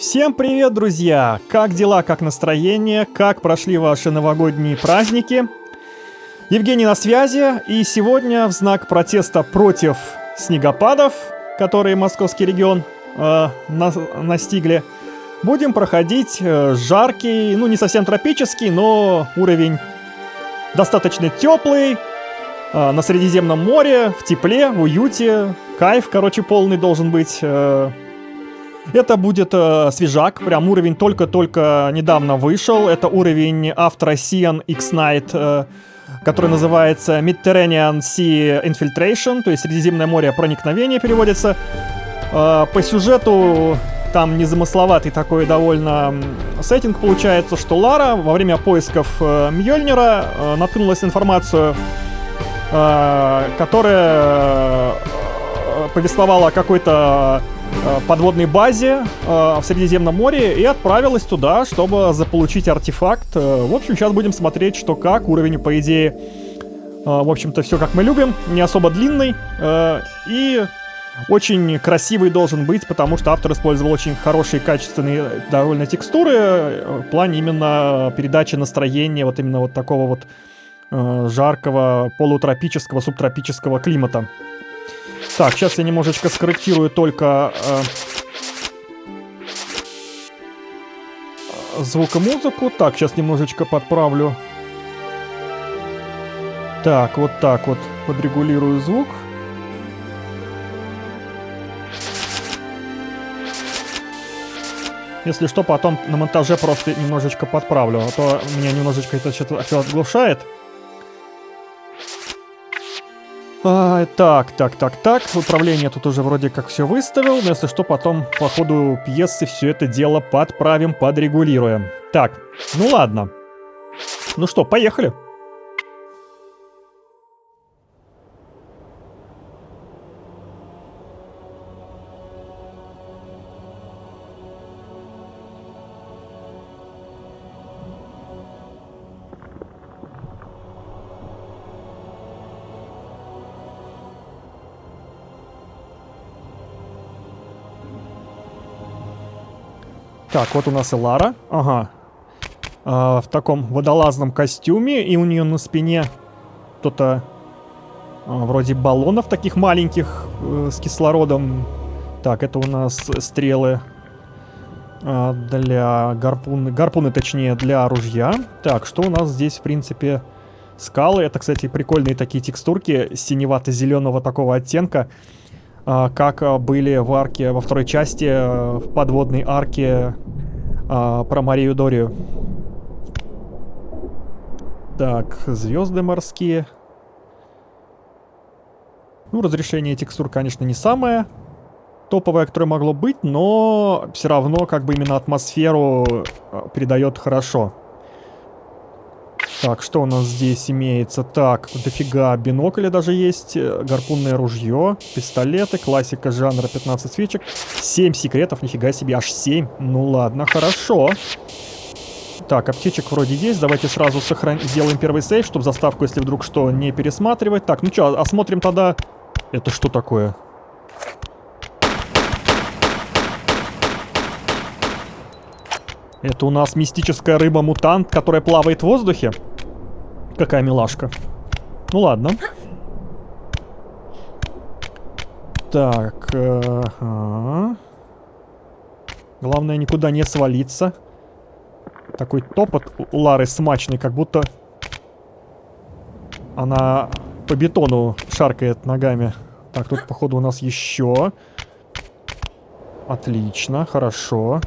Всем привет, друзья! Как дела, как настроение, как прошли ваши новогодние праздники? Евгений на связи, и сегодня в знак протеста против снегопадов, которые московский регион настигли, будем проходить жаркий, ну не совсем тропический, но уровень достаточно теплый, на Средиземном море, в тепле, в уюте, кайф, короче, полный должен быть. Это будет свежак, прям уровень только-только недавно вышел. Это уровень автора Cian X-Night, который называется Mediterranean Sea Infiltration, то есть Средиземное море проникновение переводится. По сюжету там незамысловатый такой довольно сеттинг получается, что Лара во время поисков Мьёльнира наткнулась на информацию, которая повествовала о какой-то подводной базе в Средиземном море, и отправилась туда, чтобы заполучить артефакт. В общем, сейчас будем смотреть, что как. Уровень, по идее, в общем-то, все как мы любим. Не особо длинный. И очень красивый должен быть, потому что автор использовал очень хорошие, качественные довольно текстуры в плане именно передачи настроения вот именно вот такого вот жаркого, полутропического, субтропического климата. Так, сейчас я немножечко скорректирую только звук и музыку. Так, сейчас немножечко подправлю. Так вот подрегулирую звук. Если что, потом на монтаже просто немножечко подправлю, а то меня немножечко это что-то все отглушает. Так. Управление тут уже вроде как все выставил, но если что, потом по ходу пьесы все это дело подправим, подрегулируем. Так, ну ладно. Ну что, поехали. Так, вот у нас и Лара. Ага. В таком водолазном костюме. И у нее на спине что-то вроде баллонов таких маленьких с кислородом. Так, это у нас стрелы для гарпуны, точнее, для ружья. Так, что у нас здесь, в принципе, скалы. Это, кстати, прикольные такие текстурки синевато-зеленого такого оттенка. Как были в арке, во второй части, в подводной арке про Марию Дорию. Так, звезды морские. Ну, разрешение текстур, конечно, не самое топовое, которое могло быть, но все равно как бы именно атмосферу передает хорошо. Так, что у нас здесь имеется? Так, дофига бинокля даже есть, гарпунное ружье, пистолеты, классика жанра 15 свечек, 7 секретов, нифига себе, аж 7. Ну ладно, хорошо. Так, аптечек вроде есть, давайте сразу сделаем первый сейв, чтобы заставку, если вдруг что, не пересматривать. Так, ну что, осмотрим тогда... Это что такое? Это у нас мистическая рыба-мутант, которая плавает в воздухе? Какая милашка. Ну ладно. Так. Главное никуда не свалиться. Такой топот у Лары смачный, как будто она по бетону шаркает ногами. Так, тут походу у нас еще. Отлично, хорошо.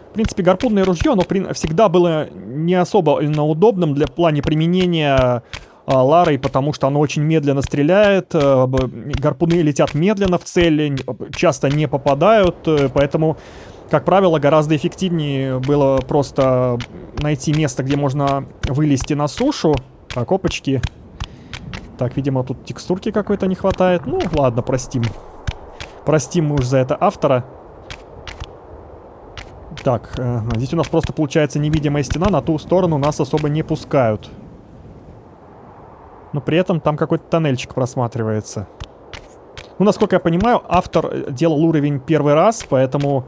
В принципе, гарпунное ружье, оно всегда было не особо удобным для плане применения Ларой, потому что оно очень медленно стреляет, гарпуны летят медленно в цель, часто не попадают, поэтому, как правило, гораздо эффективнее было просто найти место, где можно вылезти на сушу. Так, опачки. Так, видимо, тут текстурки какой-то не хватает. Ну, ладно, простим. Простим мы уж за это автора. Так, здесь у нас просто получается невидимая стена, на ту сторону нас особо не пускают. Но при этом там какой-то тоннельчик просматривается. Ну, насколько я понимаю, автор делал уровень первый раз, поэтому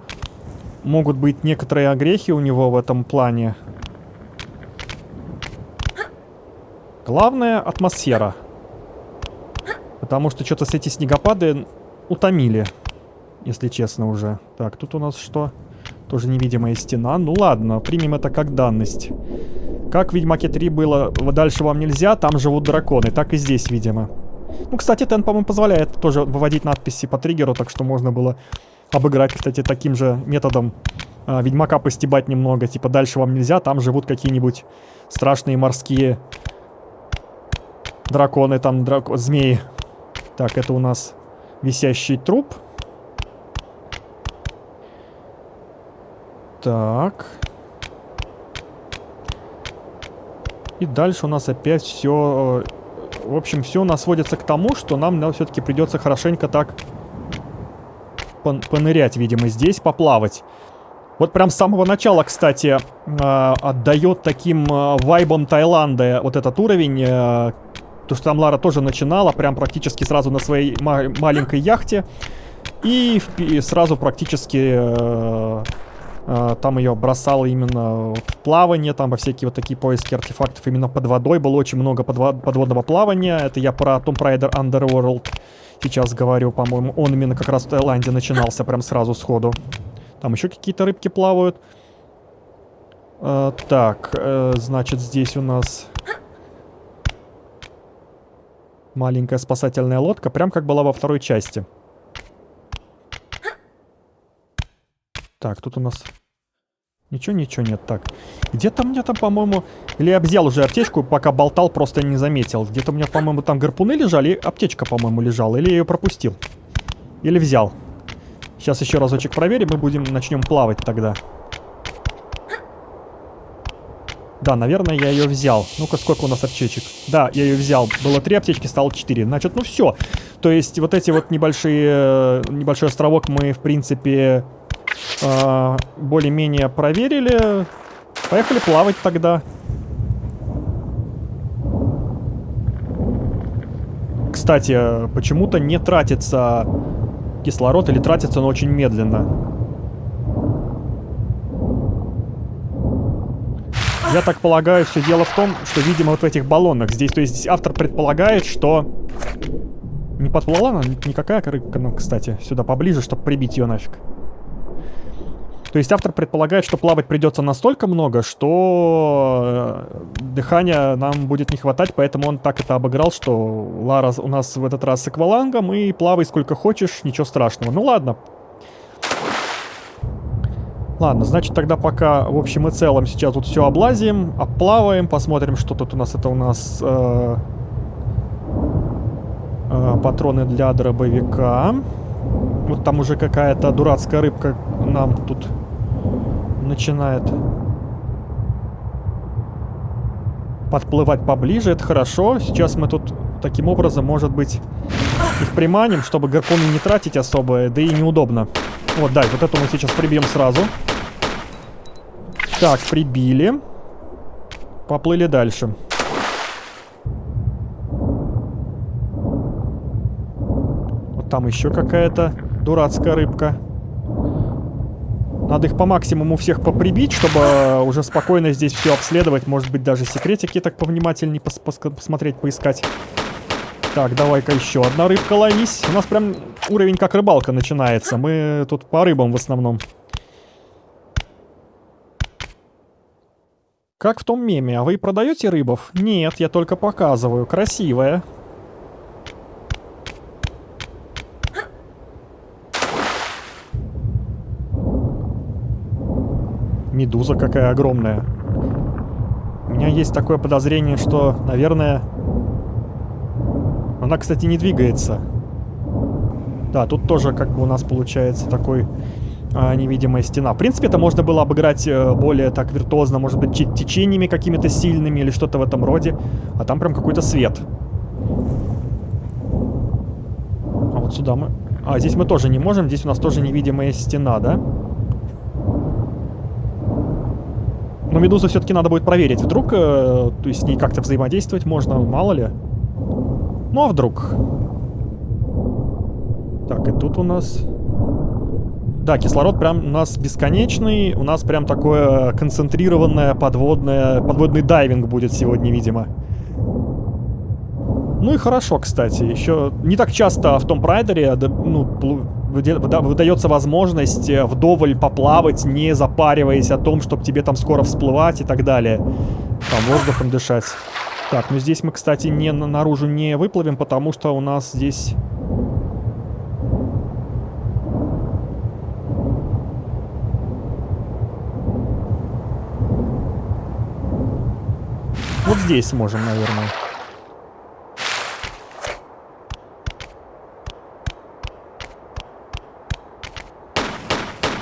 могут быть некоторые огрехи у него в этом плане. Главное — атмосфера. Потому что что-то эти снегопады утомили, если честно уже. Так, тут у нас что? Тоже невидимая стена. Ну ладно, примем это как данность. Как в Ведьмаке 3 было, дальше вам нельзя, там живут драконы. Так и здесь, видимо. Ну, кстати, Тен, по-моему, позволяет тоже выводить надписи по триггеру, так что можно было обыграть, кстати, таким же методом Ведьмака постебать немного. Типа, дальше вам нельзя, там живут какие-нибудь страшные морские драконы, там змеи. Так, это у нас висящий труп. Так. И дальше у нас опять все... В общем, все у нас сводится к тому, что нам все-таки придется хорошенько так понырять, видимо, здесь, поплавать. Вот прям с самого начала, кстати, отдает таким вайбом Таиланда вот этот уровень. То, что там Лара тоже начинала, прям практически сразу на своей маленькой яхте. И сразу практически... Там ее бросало именно в плавание, там во всякие вот такие поиски артефактов именно под водой. Было очень много подводного плавания. Это я про Tomb Raider Underworld сейчас говорю, по-моему. Он именно как раз в Таиланде начинался прям сразу сходу. Там еще какие-то рыбки плавают. Так, значит, здесь у нас маленькая спасательная лодка, прям как была во второй части. Так, тут у нас... Ничего нет. Так, где-то мне там, по-моему... Или я взял уже аптечку, пока болтал, просто не заметил. Где-то у меня, по-моему, там гарпуны лежали, аптечка, по-моему, лежала. Или я ее пропустил. Или взял. Сейчас еще разочек проверим, мы начнем плавать тогда. Да, наверное, я ее взял. Ну-ка, сколько у нас аптечек? Да, я ее взял. Было 3 аптечки, стало 4. Значит, ну все. То есть вот эти вот небольшой островок мы, в принципе... более-менее проверили. Поехали плавать тогда. Кстати, почему-то не тратится кислород, или тратится, но очень медленно. Я так полагаю, все дело в том, что, видимо, вот в этих баллонах здесь, то есть здесь автор предполагает, что... Не подплыла она никакая рыбка нам, кстати, сюда поближе, чтобы прибить ее нафиг. То есть автор предполагает, что плавать придется настолько много, что дыхания нам будет не хватать, поэтому он так это обыграл, что Лара у нас в этот раз с аквалангом, и плавай сколько хочешь, ничего страшного. Ну ладно. Ладно, значит тогда пока в общем и целом сейчас тут все облазим, оплаваем, посмотрим, что тут у нас. Это у нас патроны для дробовика. Вот там уже какая-то дурацкая рыбка нам тут начинает подплывать поближе. Это хорошо. Сейчас мы тут таким образом, может быть, их приманим, чтобы гарпуны не тратить особо, да и неудобно. Вот, да, вот эту мы сейчас прибьем сразу. Так, прибили. Поплыли дальше. Вот там еще какая-то дурацкая рыбка. Надо их по максимуму всех поприбить, чтобы уже спокойно здесь все обследовать. Может быть, даже секретики так повнимательнее посмотреть, поискать. Так, давай-ка еще одна рыбка ловись. У нас прям уровень как рыбалка начинается. Мы тут по рыбам в основном. Как в том меме. А вы продаете рыбов? Нет, я только показываю. Красивая. Медуза какая огромная. У меня есть такое подозрение, что, наверное... Она, кстати, не двигается. Да, тут тоже как бы у нас получается такой невидимая стена. В принципе, это можно было обыграть более так виртуозно, может быть, течениями какими-то сильными или что-то в этом роде. А там прям какой-то свет. А вот сюда мы... А, здесь мы тоже не можем. Здесь у нас тоже невидимая стена, да? Но медузу все-таки надо будет проверить. Вдруг, то есть с ней как-то взаимодействовать можно, мало ли. Ну, а вдруг? Так, и тут у нас... Да, кислород прям у нас бесконечный. У нас прям такое концентрированное подводный дайвинг будет сегодня, видимо. Ну и хорошо, кстати. Еще не так часто в Tomb Raider выдается возможность вдоволь поплавать, не запариваясь о том, чтобы тебе там скоро всплывать и так далее. Там воздухом дышать. Так, ну здесь мы, кстати, наружу не выплывем, потому что у нас здесь... Вот здесь сможем, наверное.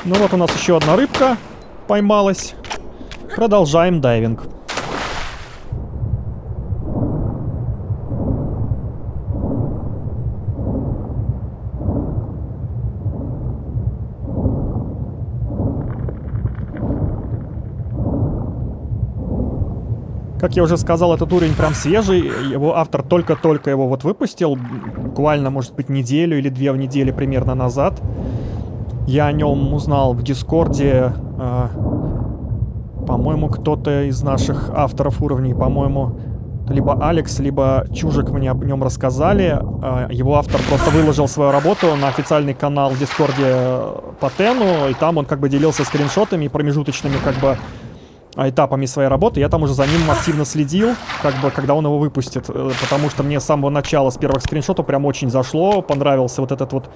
Ну вот у нас еще одна рыбка поймалась. Продолжаем дайвинг. Как я уже сказал, этот уровень прям свежий. Его автор только-только его вот выпустил. Буквально, может быть, неделю или 2 недели примерно назад. Я о нем узнал в Дискорде. По-моему, кто-то из наших авторов уровней, по-моему, либо Алекс, либо Чужик мне об нем рассказали. Его автор просто выложил свою работу на официальный канал в Дискорде по Тену, и там он как бы делился скриншотами, промежуточными как бы этапами своей работы. Я там уже за ним активно следил, как бы, когда он его выпустит, потому что мне с самого начала, с первых скриншотов прям очень зашло, понравился вот этот вот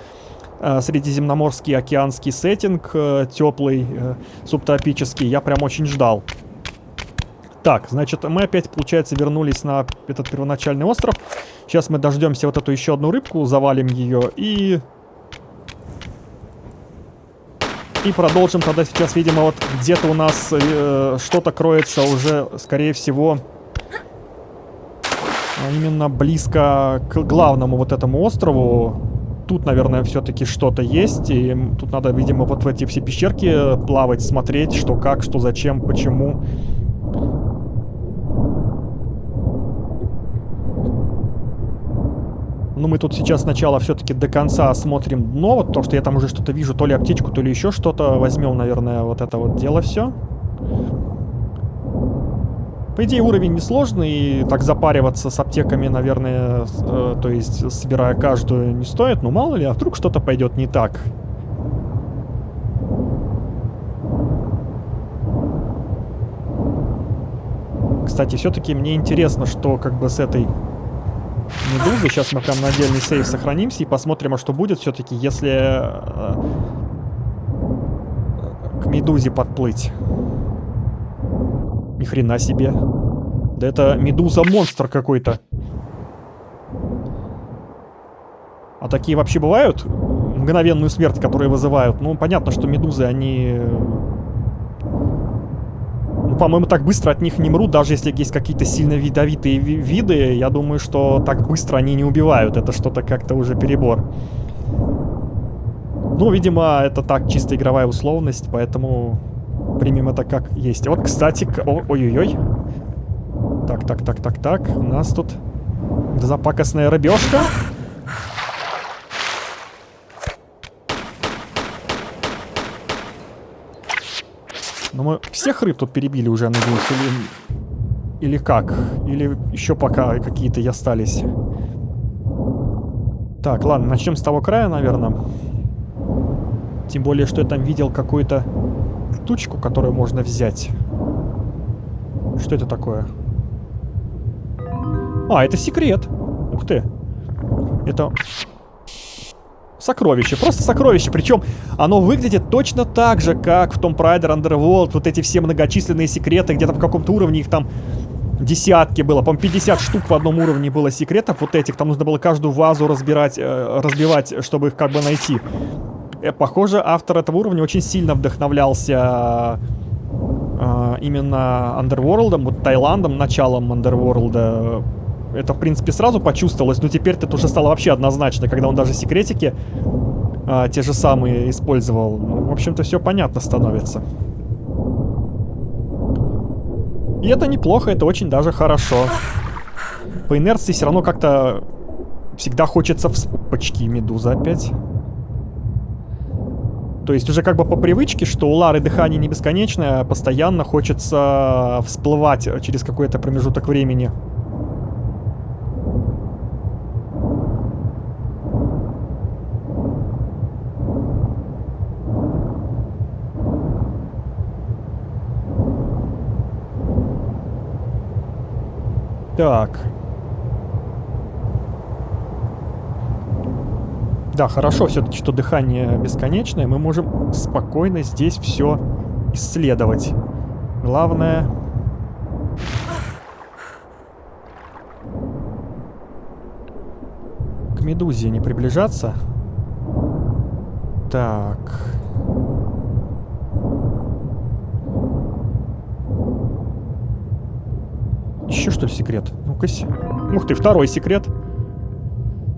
средиземноморский океанский сеттинг, теплый, субтропический, я прям очень ждал. Так, значит, мы опять, получается, вернулись на этот первоначальный остров. Сейчас мы дождемся вот эту еще одну рыбку, завалим ее и продолжим тогда сейчас, видимо, вот где-то у нас что-то кроется уже, скорее всего, именно близко к главному вот этому острову. Тут, наверное, все-таки что-то есть, и тут надо, видимо, вот в эти все пещерки плавать, смотреть, что как, что зачем, почему. Ну, мы тут сейчас сначала все-таки до конца осмотрим дно, вот то, что я там уже что-то вижу, то ли аптечку, то ли еще что-то. Возьмем, наверное, вот это вот дело все. По идее, уровень несложный, и так запариваться с аптеками, наверное, то есть собирая каждую, не стоит. Но мало ли, а вдруг что-то пойдет не так. Кстати, все-таки мне интересно, что как бы с этой медузой. Сейчас мы прям на отдельный сейв сохранимся и посмотрим, а что будет все-таки, если к медузе подплыть. Ни хрена себе. Да это медуза-монстр какой-то. А такие вообще бывают? Мгновенную смерть, которые вызывают. Ну, понятно, что медузы, они... Ну, по-моему, так быстро от них не мрут, даже если есть какие-то сильно ядовитые виды. Я думаю, что так быстро они не убивают. Это что-то как-то уже перебор. Ну, видимо, это так, чисто игровая условность, поэтому... Примем это как есть. Вот, кстати, ой-ой-ой. Так. У нас тут запакостная рыбешка. Ну, мы всех рыб тут перебили уже, надеюсь, или как? Или еще пока какие-то и остались. Так, ладно, начнем с того края, наверное. Тем более, что я там видел какую-то штучку, которую можно взять. Что это такое? А, это секрет. Ух ты. Это сокровище. Просто сокровище. Причем оно выглядит точно так же, как в Tomb Raider Underworld. Вот эти все многочисленные секреты. Где-то в каком-то уровне их там десятки было. По-моему, 50 штук в одном уровне было секретов. Вот этих. Там нужно было каждую вазу разбивать, чтобы их как бы найти. Похоже, автор этого уровня очень сильно вдохновлялся именно Underworld'ом, вот Таиландом, началом Underworld'а. Это, в принципе, сразу почувствовалось, но теперь это уже стало вообще однозначно, когда он даже секретики те же самые использовал. Ну, в общем-то, все понятно становится. И это неплохо, это очень даже хорошо. По инерции все равно как-то всегда хочется... Опачки, медуза опять. То есть уже как бы по привычке, что у Лары дыхание не бесконечное, а постоянно хочется всплывать через какой-то промежуток времени. Так. Да, хорошо все-таки, что дыхание бесконечное. Мы можем спокойно здесь все исследовать. Главное... К медузе не приближаться. Так... Еще что ли секрет? Ну-ка-сь. Ух ты, второй секрет.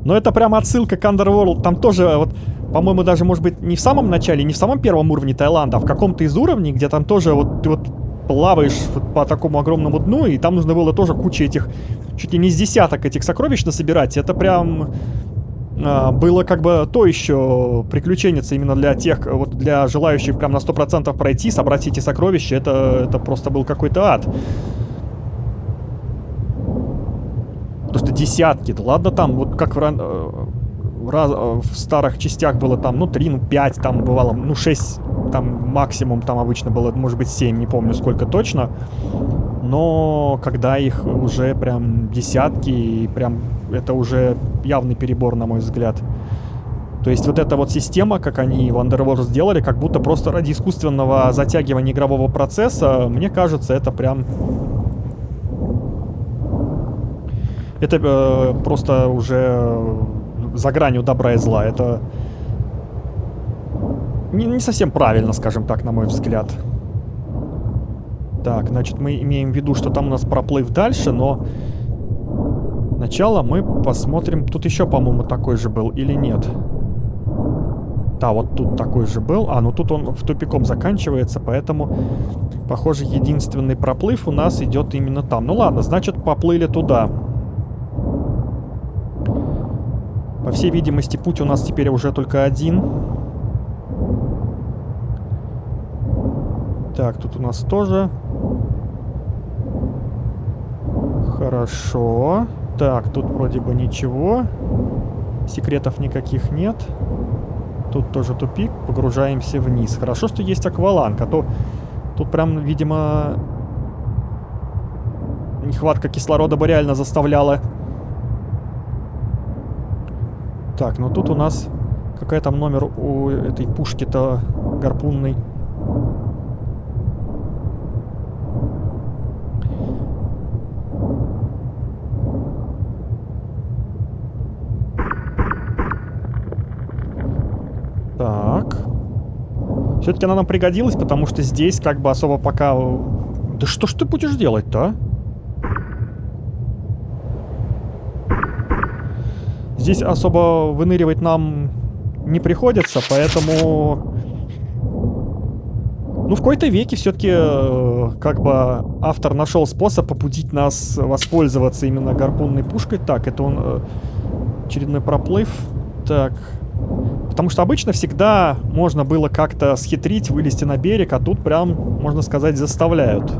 Но это прямо отсылка к Underworld. Там тоже, вот, по-моему, даже, может быть, не в самом начале, не в самом первом уровне Таиланда, а в каком-то из уровней, где там тоже вот ты вот плаваешь вот по такому огромному дну, и там нужно было тоже куча этих, чуть ли не с десяток этих сокровищ насобирать. Это прям было как бы то еще приключенница именно для тех, вот для желающих прям на 100% пройти, собрать эти сокровища. Это просто был какой-то ад. Потому что десятки, да ладно там, вот как в старых частях было там, ну 3, ну 5 там бывало, ну 6 там максимум там обычно было, может быть 7, не помню сколько точно. Но когда их уже прям десятки, и прям это уже явный перебор, на мой взгляд. То есть вот эта вот система, как они в Underworld сделали, как будто просто ради искусственного затягивания игрового процесса, мне кажется, это прям... Это просто уже за гранью добра и зла. Это не совсем правильно, скажем так, на мой взгляд. Так, значит, мы имеем в виду, что там у нас проплыв дальше, но... Сначала мы посмотрим... Тут еще, по-моему, такой же был или нет? Да, вот тут такой же был. А, ну тут он в тупиком заканчивается, поэтому, похоже, единственный проплыв у нас идет именно там. Ну ладно, значит, поплыли туда. По всей видимости, путь у нас теперь уже только один. Так, тут у нас тоже. Хорошо. Так, тут вроде бы ничего. Секретов никаких нет. Тут тоже тупик. Погружаемся вниз. Хорошо, что есть акваланг, а то тут прям, видимо, нехватка кислорода бы реально заставляла. Так, ну тут у нас какой там номер у этой пушки-то гарпунной. Так. Все-таки она нам пригодилась, потому что здесь как бы особо пока... Да что ж ты будешь делать-то, а? Здесь особо выныривать нам не приходится, поэтому... Ну, в какой-то веке все-таки как бы автор нашел способ побудить нас воспользоваться именно гарпунной пушкой. Так, это он очередной проплыв. Так... Потому что обычно всегда можно было как-то схитрить, вылезти на берег, а тут прям, можно сказать, заставляют.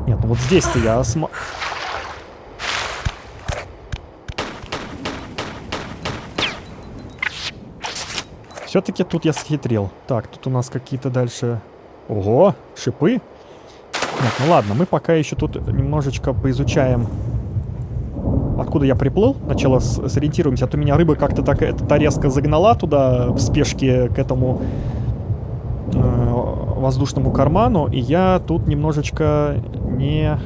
Нет, ну вот здесь-то я... Все-таки тут я схитрил. Так, тут у нас какие-то дальше... Ого, шипы. Нет, ну ладно, мы пока еще тут немножечко поизучаем... Откуда я приплыл? Сначала сориентируемся, а то меня рыба как-то так эта резко загнала туда в спешке к этому воздушному карману, и я тут немножечко не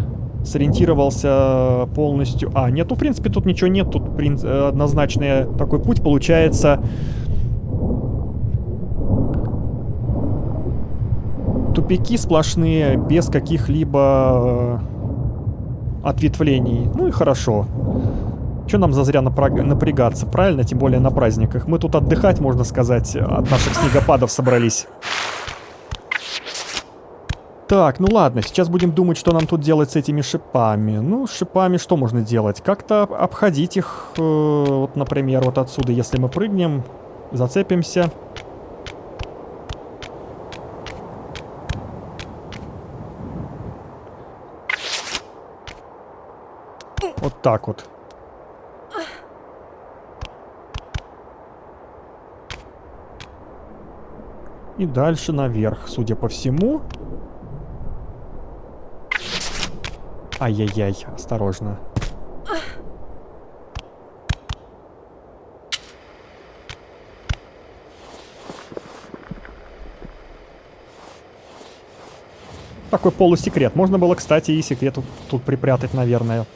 сориентировался полностью. А, нет, ну, в принципе, тут ничего нет, тут однозначный такой путь получается. Тупики сплошные, без каких-либо... ответвлений. Ну и хорошо. Че нам зазря напрягаться, правильно? Тем более на праздниках. Мы тут отдыхать, можно сказать, от наших снегопадов собрались. Так, ну ладно, сейчас будем думать, что нам тут делать с этими шипами. Ну, с шипами что можно делать? Как-то обходить их, вот, например, вот отсюда, если мы прыгнем. Зацепимся. Вот так вот. И дальше наверх, судя по всему. Ай-яй-яй, осторожно. Такой полусекрет. Можно было, кстати, и секрет тут припрятать, наверное.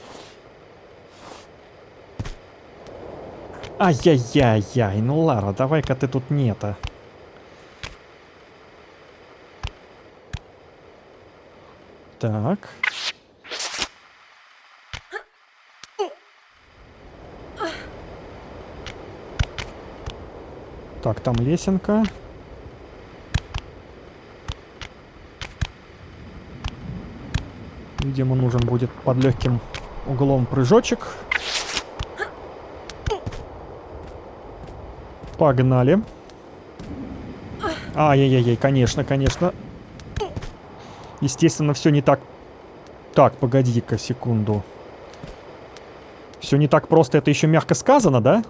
Ай-яй-яй-яй, ну Лара, давай-ка ты тут не-то. Так. Так, там лесенка. Видимо, нужен будет под легким углом прыжочек. Погнали. Ай-яй-яй, конечно, конечно. Естественно, все не так... Так, погоди-ка секунду. Все не так просто, это еще мягко сказано, да?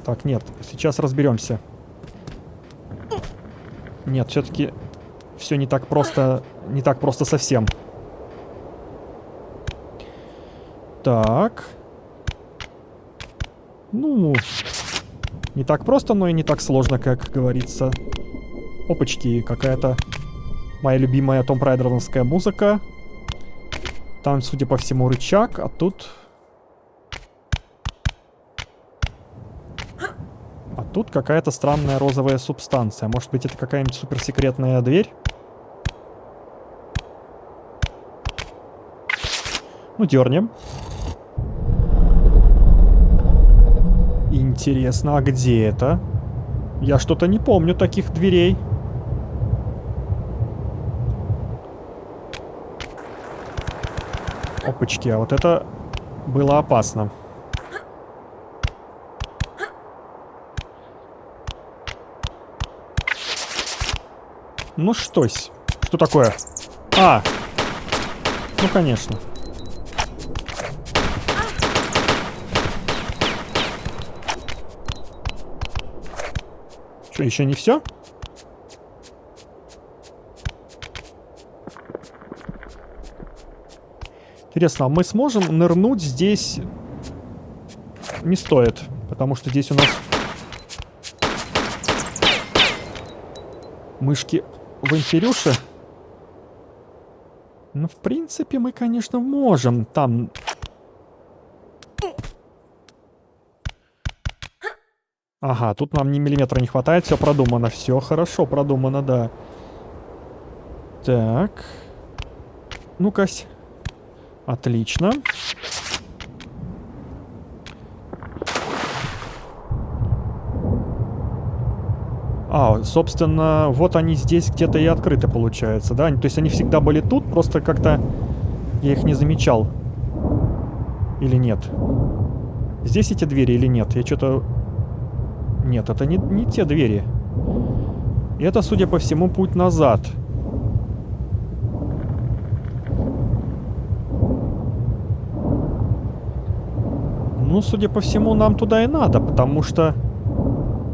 Так, нет, сейчас разберемся. Нет, все-таки все не так просто совсем. Так. Ну, не так просто, но и не так сложно, как говорится. Опачки, какая-то моя любимая томб-райдеровская музыка. Там, судя по всему, рычаг, а тут... А тут какая-то странная розовая субстанция. Может быть, это какая-нибудь суперсекретная дверь? Ну, дернем. Интересно, а где это? Я что-то не помню таких дверей. Опачки, а вот это было опасно. Ну штось. Что такое? А! Ну, конечно. Что, еще не все? Интересно, а мы сможем нырнуть здесь? Не стоит, потому что здесь у нас мышки в инферюше. Ну, в принципе, мы, конечно, можем там... Ага, тут нам ни миллиметра не хватает, все продумано. Все хорошо продумано, да. Так. Ну-кась. Отлично. А, собственно, вот они здесь где-то и открыты, получается, да? То есть они всегда были тут, просто как-то я их не замечал. Или нет? Здесь эти двери или нет? Я что-то... Нет, это не те двери. И это, судя по всему, путь назад. Ну, судя по всему, нам туда и надо, потому что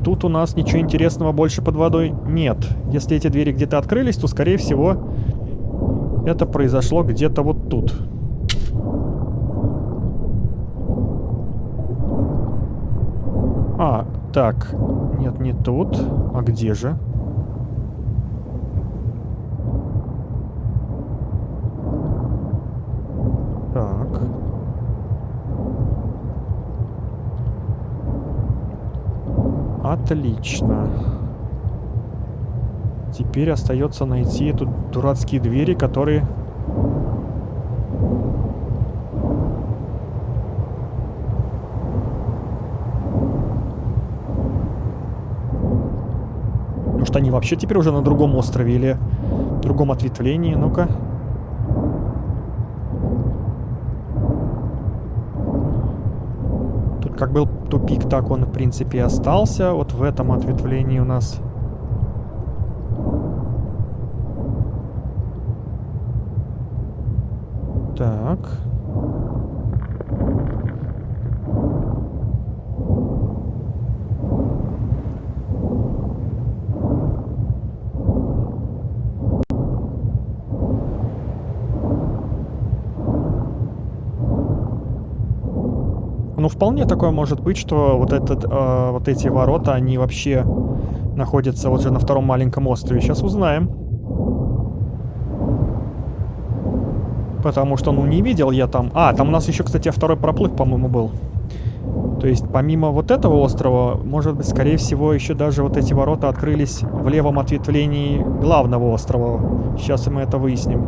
тут у нас ничего интересного больше под водой нет. Если эти двери где-то открылись, то, скорее всего, это произошло где-то вот тут. А, так. Нет, не тут. А где же? Так. Отлично. Теперь остается найти тут дурацкие двери, которые... Может, они вообще теперь уже на другом острове или в другом ответвлении? Ну-ка. как был тупик, так он, в принципе, и остался. Вот в этом ответвлении у нас... Так. Ну, вполне такое может быть, что вот эти ворота, они вообще находятся вот же на втором маленьком острове. Сейчас узнаем. Потому что, ну, не видел я там... А, там у нас еще, кстати, второй проплыв, по-моему, был. То есть, помимо вот этого острова, может быть, скорее всего, еще даже вот эти ворота открылись в левом ответвлении главного острова. Сейчас мы это выясним.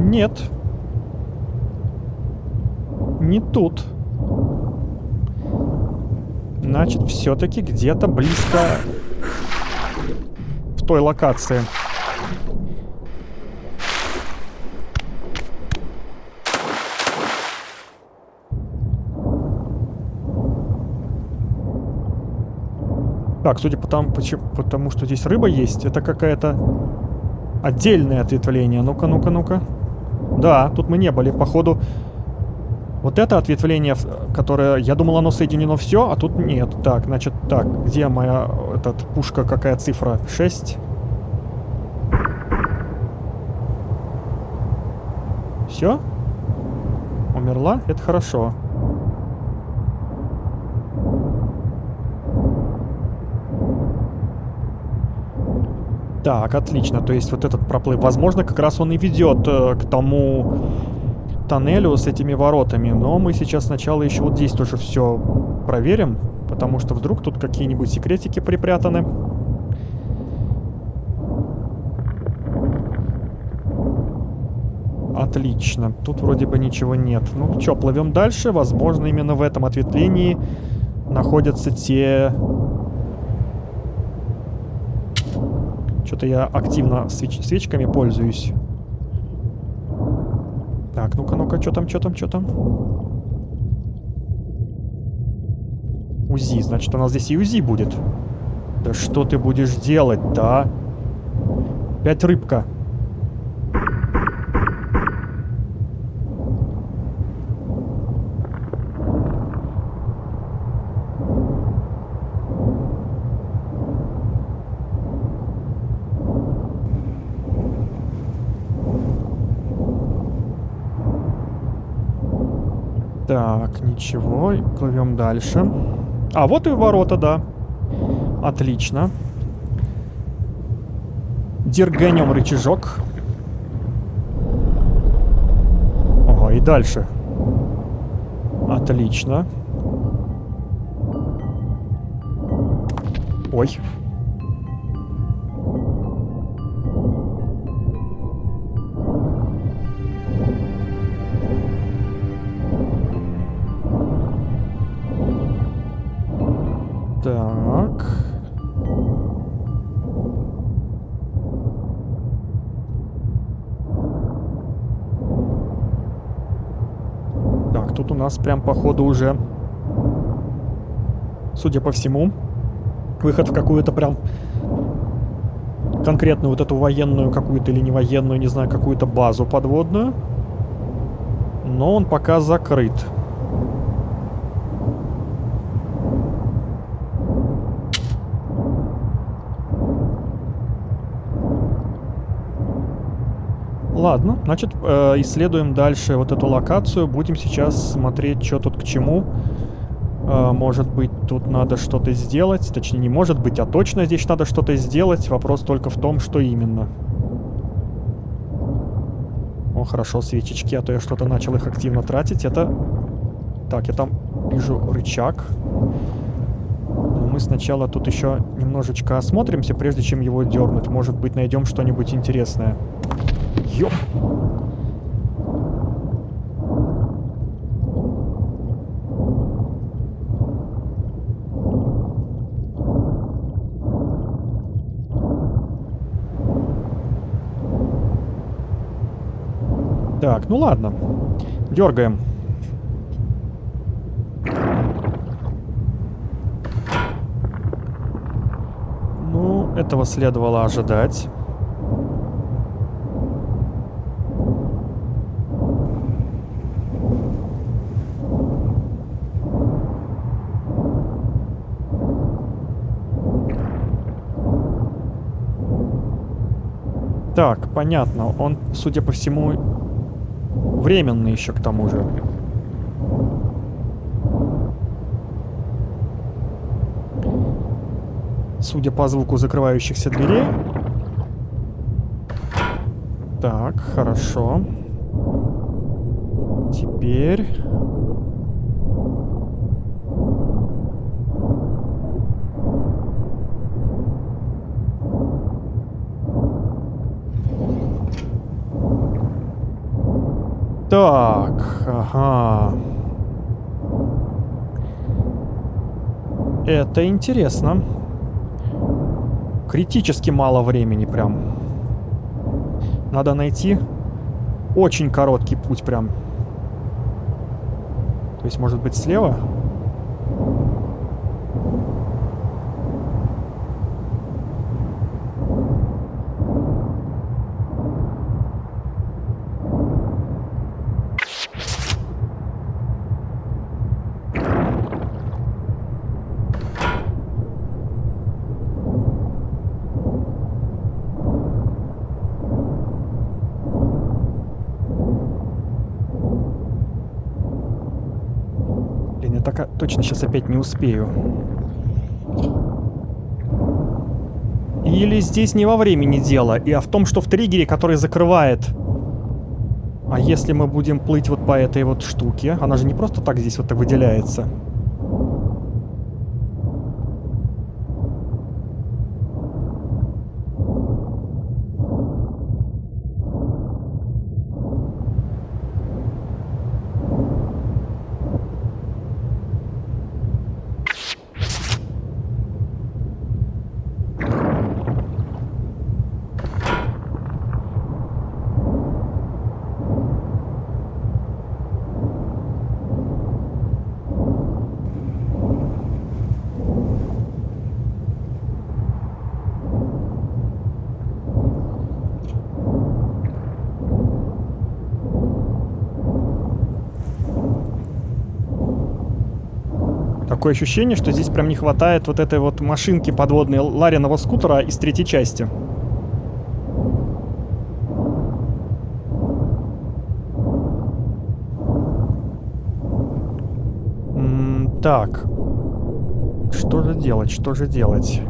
Нет. Не тут. Значит, все-таки где-то близко в той локации. Так, судя по тому, потому что здесь рыба есть, это какая-то отдельное ответвление. Ну-ка, ну-ка, ну-ка. Да, тут мы не были, походу. Вот это ответвление, которое, я думал, оно соединено все, а тут нет. Так, значит, так, где моя пушка, какая цифра? 6. Все? Умерла? Это хорошо. Так, отлично. То есть вот этот проплыв, возможно, как раз он и ведет к тому тоннелю с этими воротами. Но мы сейчас сначала еще вот здесь тоже все проверим, потому что вдруг тут какие-нибудь секретики припрятаны. Отлично. Тут вроде бы ничего нет. Ну что, плывем дальше. Возможно, именно в этом ответвлении находятся те... Что-то я активно свечками пользуюсь. Так, ну-ка, ну-ка, что там, что там, что там? УЗИ, значит, у нас здесь и УЗИ будет. Да что ты будешь делать-то, а? Опять рыбка. Так, ничего, плывем дальше. А, вот и ворота, да. Отлично. Дерганем рычажок. Ага, и дальше. Отлично. Ой. Так. Так, тут у нас прям походу уже, судя по всему, выход в какую-то прям конкретную вот эту военную какую-то или не военную, не знаю, какую-то базу подводную. Но он пока закрыт. Ладно, значит, исследуем дальше вот эту локацию. Будем сейчас смотреть, что тут к чему. Может быть, тут надо что-то сделать. Точнее, не может быть, а точно здесь надо что-то сделать. Вопрос только в том, что именно. О, хорошо, свечечки, а то я что-то начал их активно тратить. Это... Так, я там вижу рычаг. мы сначала тут еще немножечко осмотримся, прежде чем его дернуть. Может быть, найдем что-нибудь интересное. Ёп! Так, ну ладно. Дергаем. Ну, этого следовало ожидать. Так, понятно. Он, судя по всему, временный еще к тому же. Судя по звуку закрывающихся дверей. Так, хорошо. Теперь... Так, ага. Это интересно. Критически мало времени прям. Надо найти очень короткий путь прям. То есть, может быть, слева? Так точно сейчас опять не успею. Или здесь не во времени дело, а в том, что в триггере, который закрывает. А если мы будем плыть вот по этой вот штуке, она же не просто так здесь вот так выделяется. Такое ощущение, что здесь прям не хватает вот этой вот машинки подводной Лариного скутера из третьей части. Так. Что же делать? Что же делать?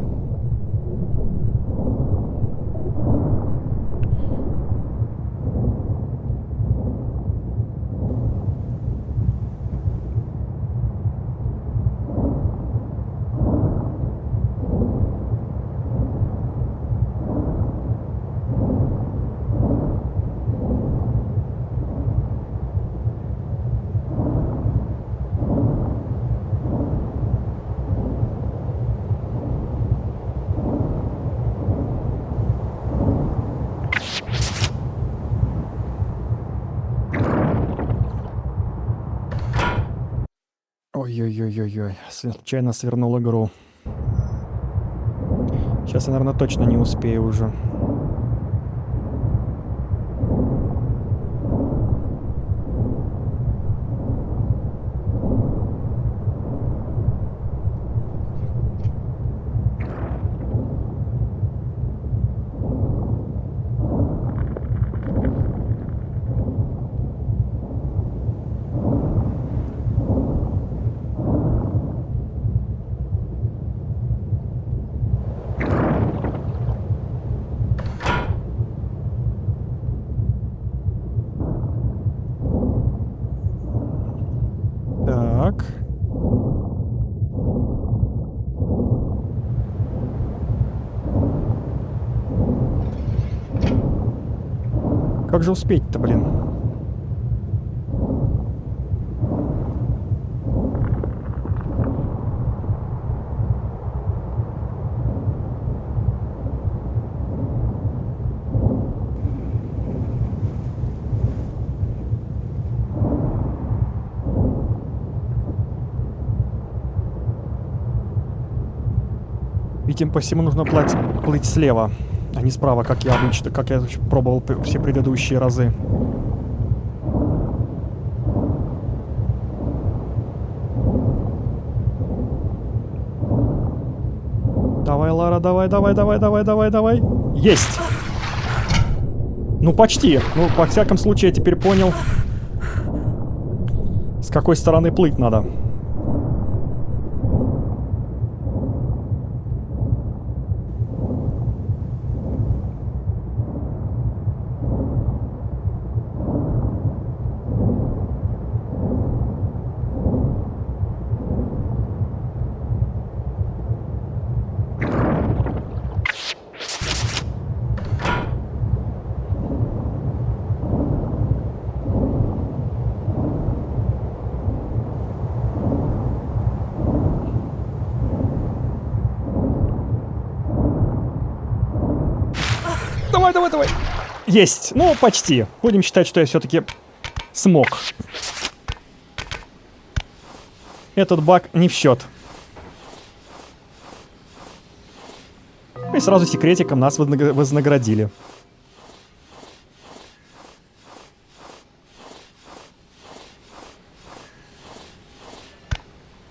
Ой-ой-ой-ой-ой, случайно свернул игру. Сейчас я, наверное, точно не успею уже. Как же успеть-то, блин? Видимо, по всему нужно плыть слева, а не справа, как я обычно, как я пробовал все предыдущие разы. Давай, Лара, давай, давай, давай, давай, давай, давай. Есть! Ну, почти. Ну, во всяком случае, я теперь понял, с какой стороны плыть надо. Давай, давай, давай. Есть. Ну, почти. Будем считать, что я все-таки смог. Этот баг не в счет. И сразу секретиком нас вознаградили.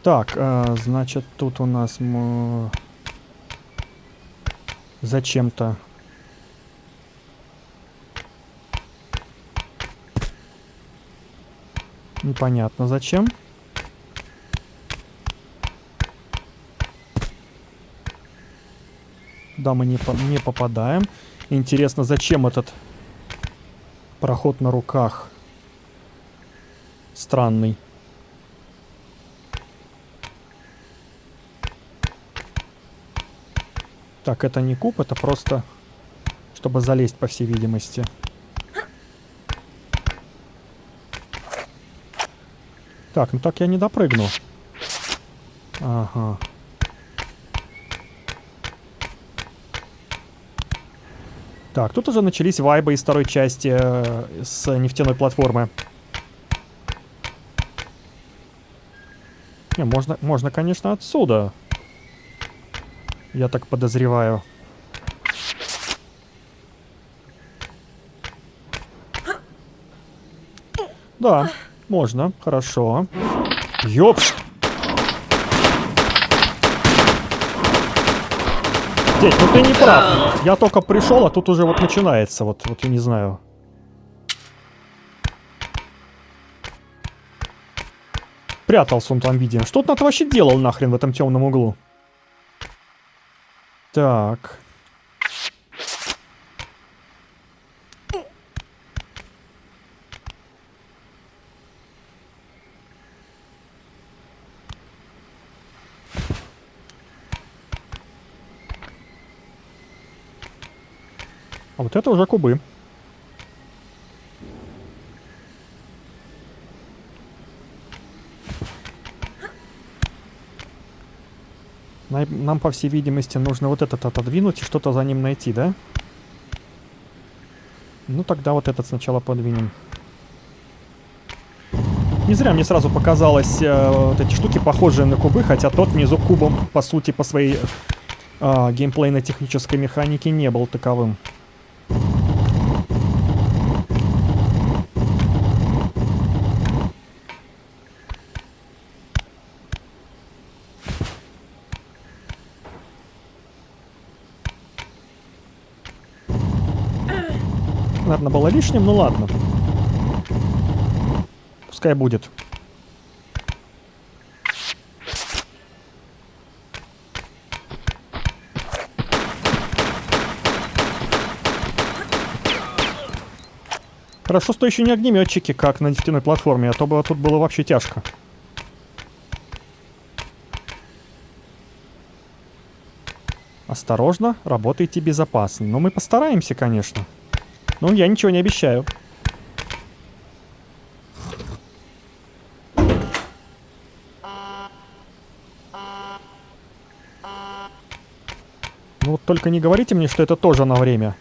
Так, значит, тут у нас зачем-то... Непонятно зачем. Да, мы не попадаем. Интересно, зачем этот проход на руках? Странный. Так, это не куб, это просто, чтобы залезть, по всей видимости. Так, ну так я не допрыгну. Ага. Так, тут уже начались вайбы из второй части с нефтяной платформы. Не, можно, конечно, отсюда. Я так подозреваю. Да, можно, хорошо. Ёпш! Дядь, ну ты не прав. Я только пришел, а тут уже вот начинается. Вот я не знаю. Прятался он там, видимо. Что он вообще делал нахрен в этом темном углу? Так. А вот это уже кубы. Нам, по всей видимости, нужно вот этот отодвинуть и что-то за ним найти, да? Ну, тогда вот этот сначала подвинем. Не зря мне сразу показалось вот эти штуки похожие на кубы, хотя тот внизу кубом, по сути, по своей геймплейно-технической механике не был таковым. Наверное, было лишним, ну ладно. Пускай будет. Хорошо, что еще не огнеметчики, как на нефтяной платформе, а то бы тут было вообще тяжко. Осторожно, работайте безопасно. Но мы постараемся, конечно. Ну, я ничего не обещаю. Ну вот только не говорите мне, что это тоже на время.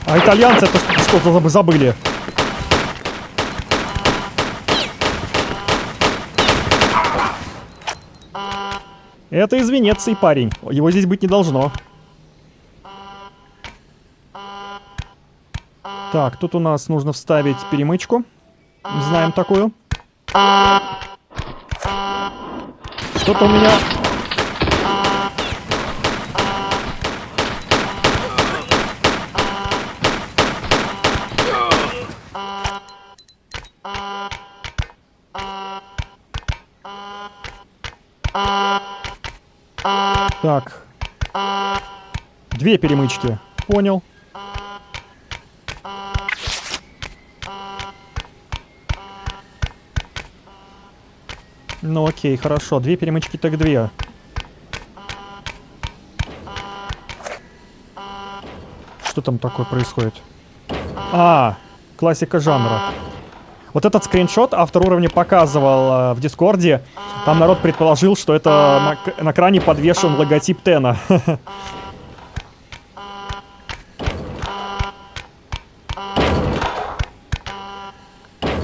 А итальянцы это что-то забыли. Это из Венеции парень. Его здесь быть не должно. Так, тут у нас нужно вставить перемычку. Знаем такую. Что-то у меня... Так. 2 перемычки. Понял. Ну окей, хорошо. 2 перемычки, так 2. Что там такое происходит? А, классика жанра. Вот этот скриншот автор уровня показывал в Дискорде. Там народ предположил, что это на кране подвешен логотип Тена.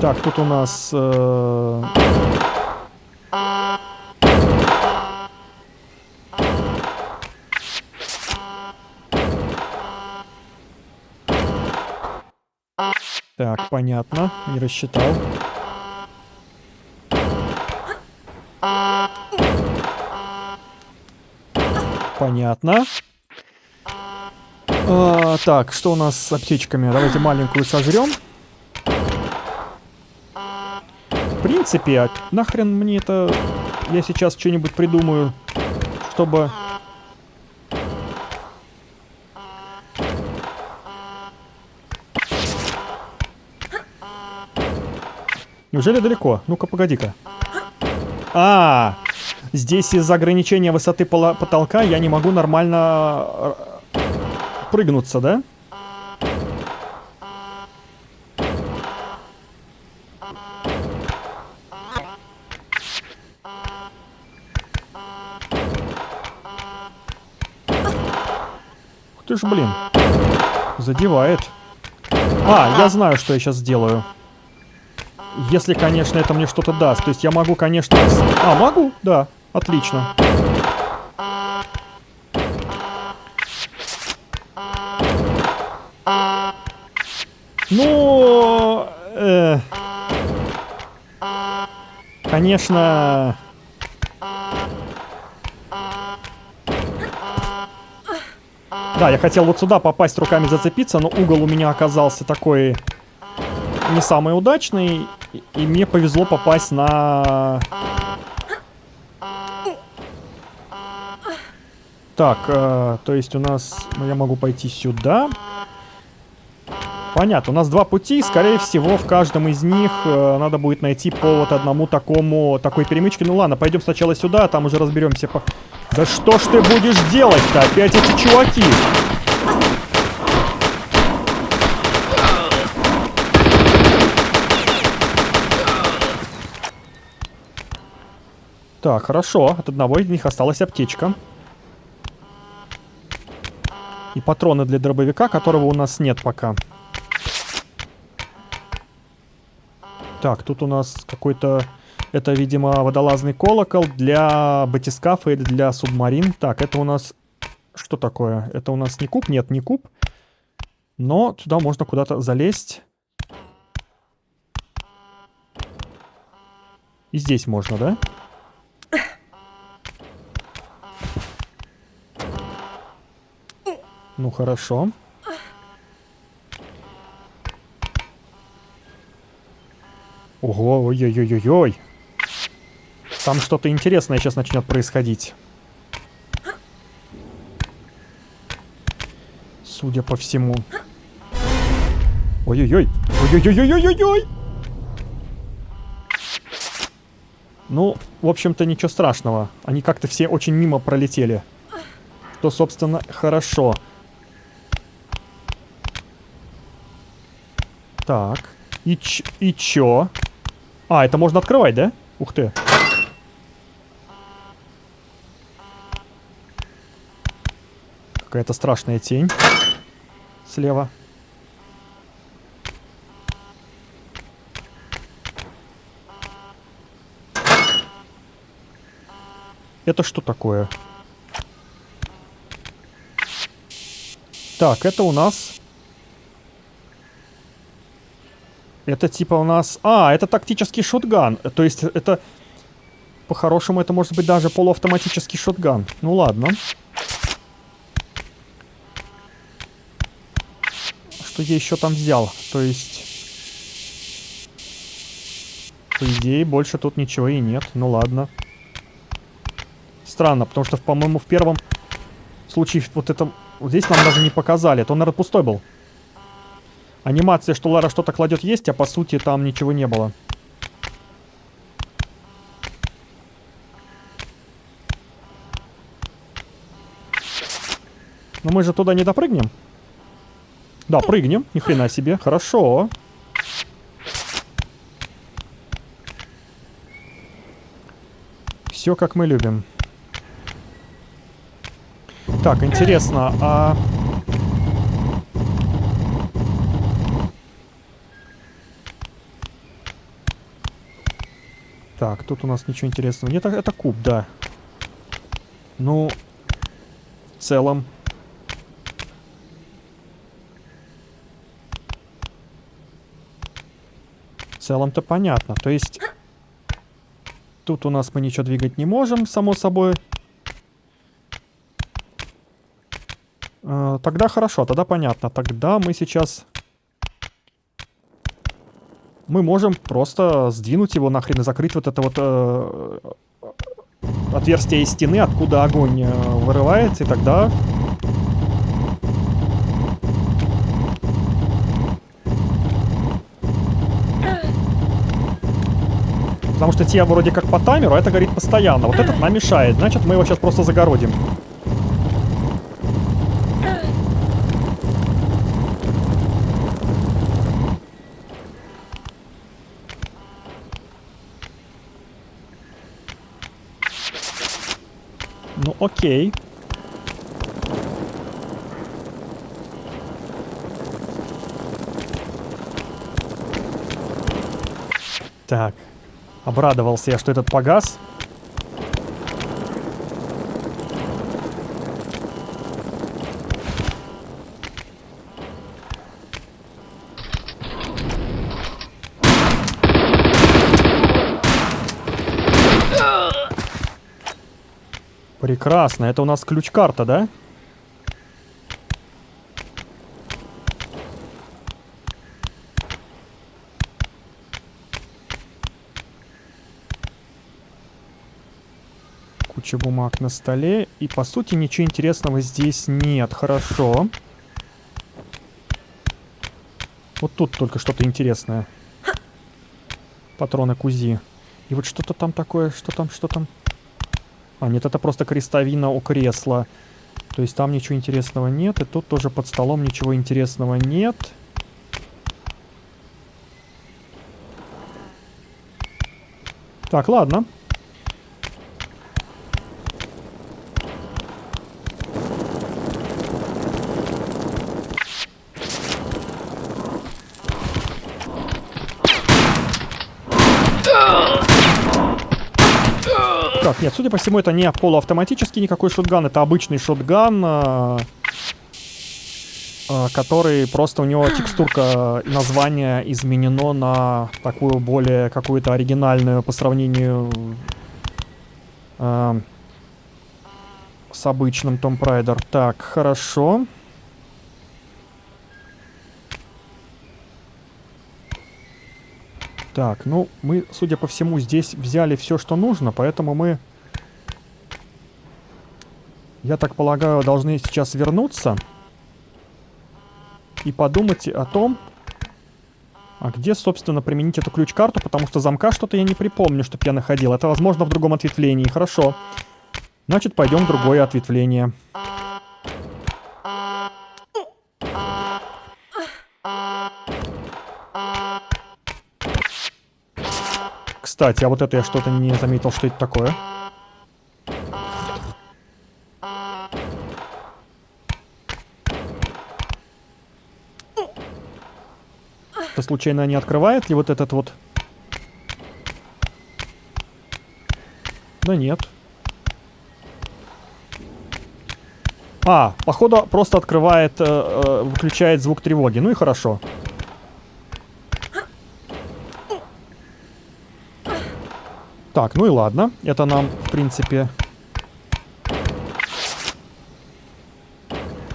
Так, тут у нас... Так, понятно. Не рассчитал. Понятно. Так, что у нас с аптечками? Давайте маленькую сожрем. В принципе, нахрен мне это... Я сейчас что-нибудь придумаю, чтобы... Неужели далеко? Ну-ка, погоди-ка. Здесь из-за ограничения высоты потолка я не могу нормально прыгнуться, да? Ух ты ж, блин. Задевает. Я знаю, что я сейчас сделаю. Если, конечно, это мне что-то даст. То есть я могу, конечно... могу? Да. Отлично. Ну... Конечно... Да, я хотел вот сюда попасть, руками зацепиться, но угол у меня оказался такой... не самый удачный, и мне повезло попасть на... Так, то есть у нас... я могу пойти сюда. Понятно, у нас 2 пути, скорее всего, в каждом из них надо будет найти по вот одному такой перемычке. Ну ладно, пойдем сначала сюда, а там уже разберемся по... Да что ж ты будешь делать-то? Опять эти чуваки! Так, хорошо. От одного из них осталась аптечка. И патроны для дробовика, которого у нас нет пока. Так, тут у нас какой-то... Это, видимо, водолазный колокол для батискафа или для субмарин. Так, это у нас... Что такое? Это у нас не куб? Нет, не куб. Но туда можно куда-то залезть. И здесь можно, да? Ну, хорошо. Ого, ой-ой-ой-ой-ой. Там что-то интересное сейчас начнет происходить. Судя по всему. Ой-ой-ой. Ой-ой-ой-ой-ой-ой. Ну, в общем-то, ничего страшного. Они как-то все очень мимо пролетели. Что, собственно, хорошо. Так. И чё? А, это можно открывать, да? Ух ты. Какая-то страшная тень. Слева. Это что такое? Так, это у нас... Это типа у нас... А, это тактический шотган. То есть это... По-хорошему это может быть даже полуавтоматический шотган. Ну ладно. Что я еще там взял? То есть... По идее, больше тут ничего и нет. Ну ладно. Странно, потому что, по-моему, в первом случае вот это... Вот здесь нам даже не показали. Это он, наверное, пустой был. Анимация, что Лара что-то кладет, есть, а по сути там ничего не было. Но мы же туда не допрыгнем. Да, прыгнем. Ни хрена себе. Хорошо. Все как мы любим. Так, интересно, а... Так, тут у нас ничего интересного нет. Это куб, да. Ну, в целом... В целом-то понятно. То есть... Тут у нас мы ничего двигать не можем, само собой. Тогда хорошо, тогда понятно. Тогда мы сейчас... Мы можем просто сдвинуть его нахрен и закрыть вот это вот отверстие из стены, откуда огонь вырывается, и тогда... Потому что те вроде как по таймеру, а это горит постоянно. Вот этот нам мешает, значит мы его сейчас просто загородим. Ну, окей. Так. Обрадовался я, что этот погас. Прекрасно. Это у нас ключ-карта, да? Куча бумаг на столе. И, по сути, ничего интересного здесь нет. Хорошо. Вот тут только что-то интересное. Патроны к УЗИ. И вот что-то там такое. Что там? А, нет, это просто крестовина у кресла. То есть там ничего интересного нет. И тут тоже под столом ничего интересного нет. Так, ладно. Так, нет, судя по всему, это не полуавтоматический никакой шотган, это обычный шотган, который просто у него текстурка и название изменено на такую более какую-то оригинальную по сравнению с обычным Tomb Raider. Так, хорошо. Так, ну, мы, судя по всему, здесь взяли все, что нужно, поэтому мы, я так полагаю, должны сейчас вернуться и подумать о том, а где, собственно, применить эту ключ-карту, потому что замка что-то я не припомню, чтоб я находил. Это, возможно, в другом ответвлении. Хорошо. Значит, пойдем в другое ответвление. Кстати, а вот это я что-то не заметил, что это такое. Это случайно не открывает ли вот этот вот? Да нет. А, походу, просто открывает, выключает звук тревоги. Ну и хорошо. Так, ну и ладно. Это нам, в принципе...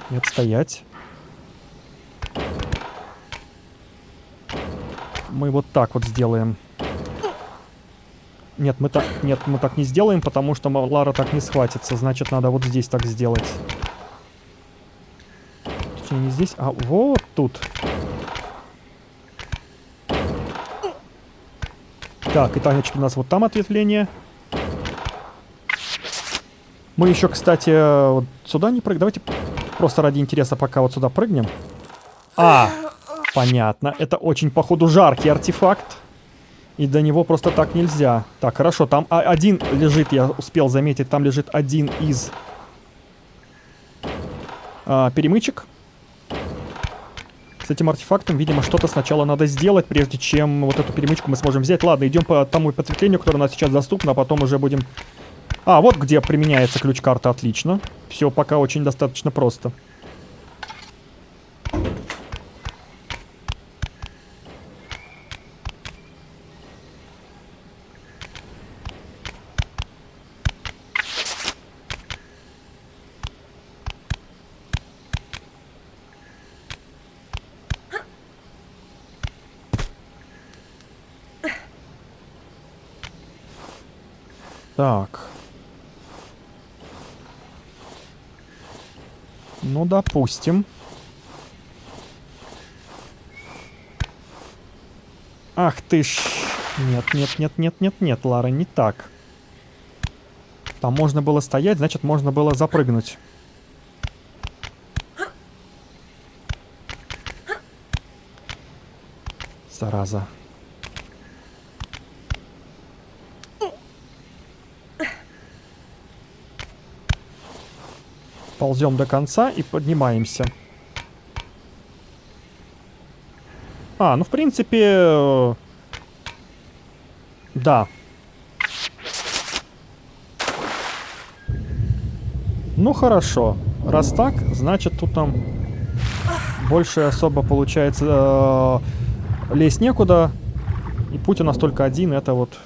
Нет, стоять. Мы вот так вот сделаем. Нет, мы так не сделаем, потому что Лара так не схватится. Значит, надо вот здесь так сделать. Точнее, не здесь, а вот тут. Так, и так, значит, у нас вот там ответвление. Мы еще, кстати, вот сюда не прыгнем. Давайте просто ради интереса пока вот сюда прыгнем. А, понятно. Это очень, походу, жаркий артефакт. И до него просто так нельзя. Так, хорошо, там один лежит, я успел заметить, там лежит один из перемычек. С этим артефактом, видимо, что-то сначала надо сделать, прежде чем вот эту перемычку мы сможем взять. Ладно, идем по тому ответвлению, которое у нас сейчас доступно, а потом уже будем... А, вот где применяется ключ-карта, отлично. Все пока очень достаточно просто. Так. Ну, допустим. Ах ты ж... Нет, Лара, не так. Там можно было стоять, значит, можно было запрыгнуть. Зараза. Ползем до конца и поднимаемся. А, ну в принципе... Да. Ну хорошо. Раз так, значит тут нам больше особо получается лезть некуда. И путь у нас только один, это вот...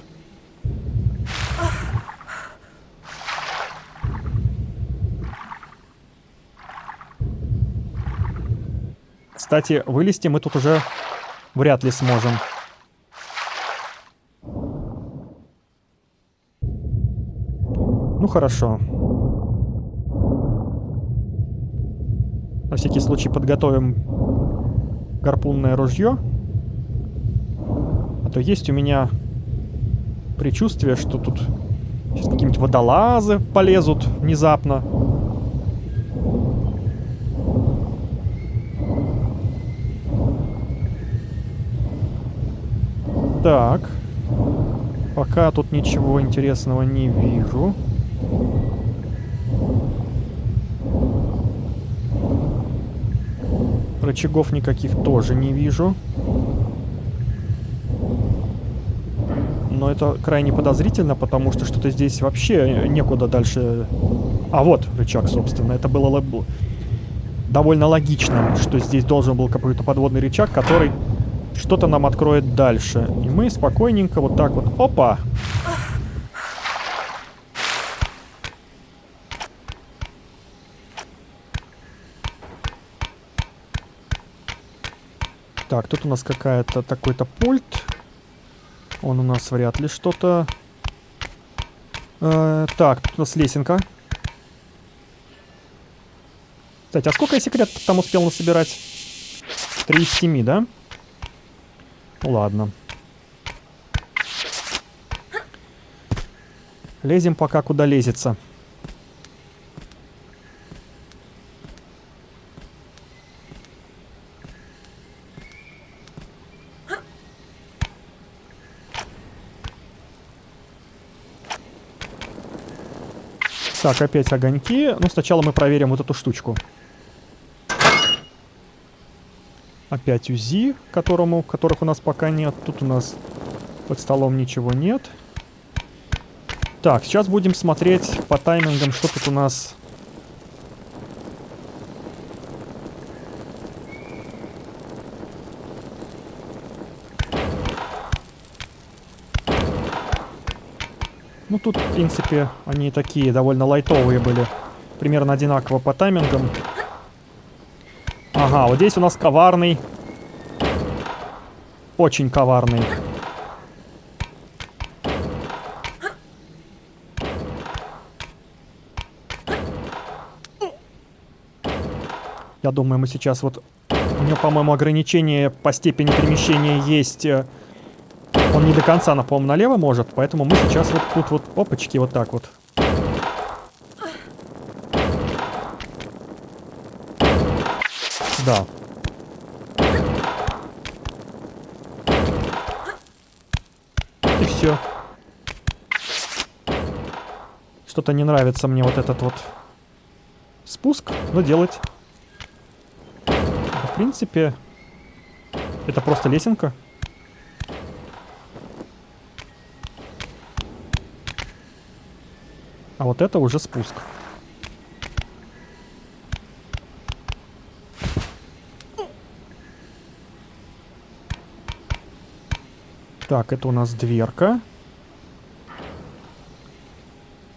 Кстати, вылезти мы тут уже вряд ли сможем. Ну хорошо. На всякий случай подготовим гарпунное ружье. А то есть у меня предчувствие, что тут сейчас какие-нибудь водолазы полезут внезапно. Так. Пока тут ничего интересного не вижу. Рычагов никаких тоже не вижу. Но это крайне подозрительно, потому что что-то здесь вообще некуда дальше... А вот рычаг, собственно. Это было довольно логично, что здесь должен был какой-то подводный рычаг, который что-то нам откроет дальше. И мы спокойненько вот так вот... Опа! Так, тут у нас какая-то такой-то пульт. Он у нас вряд ли что-то... Так, тут у нас лесенка. Кстати, а сколько я секретов там успел насобирать? 3 из 7, да? Ну ладно. Лезем пока куда лезется. Так, опять огоньки. Ну, сначала мы проверим вот эту штучку. Опять УЗИ, которых у нас пока нет. Тут у нас под столом ничего нет. Так, сейчас будем смотреть по таймингам, что тут у нас. Ну, тут, в принципе, они такие довольно лайтовые были. Примерно одинаково по таймингам. Ага, вот здесь у нас коварный. Очень коварный. Я думаю, мы сейчас вот... У него, по-моему, ограничение по степени перемещения есть... Он не до конца, по-моему, налево может, поэтому мы сейчас вот тут вот, опачки, вот так вот. Да. И все. Что-то не нравится мне вот этот вот спуск, но делать. В принципе, это просто лесенка. А вот это уже спуск. Так, это у нас дверка.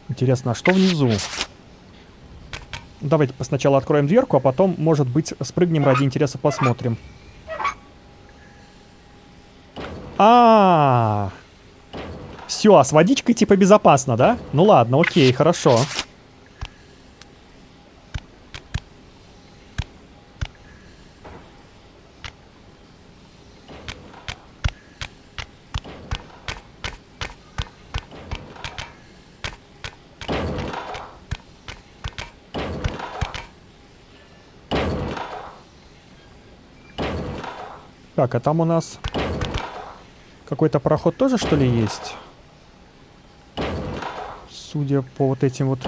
Интересно, а что внизу? Давайте сначала откроем дверку, а потом, может быть, спрыгнем ради интереса, посмотрим. Все, а с водичкой типа безопасно, да? Ну ладно, окей, хорошо. Так, а там у нас какой-то проход тоже, что ли, есть? Судя по вот этим вот...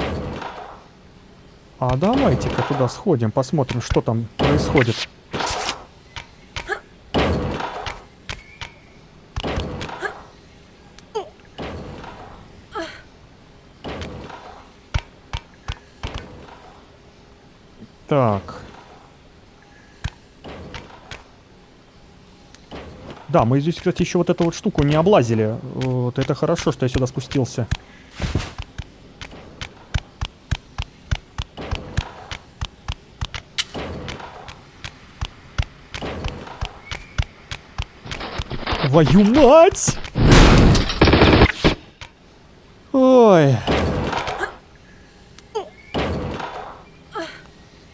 А давайте-ка туда сходим, посмотрим, что там происходит. Так. Да, мы здесь, кстати, еще вот эту вот штуку не облазили. Вот это хорошо, что я сюда спустился. Твою мать! Ой.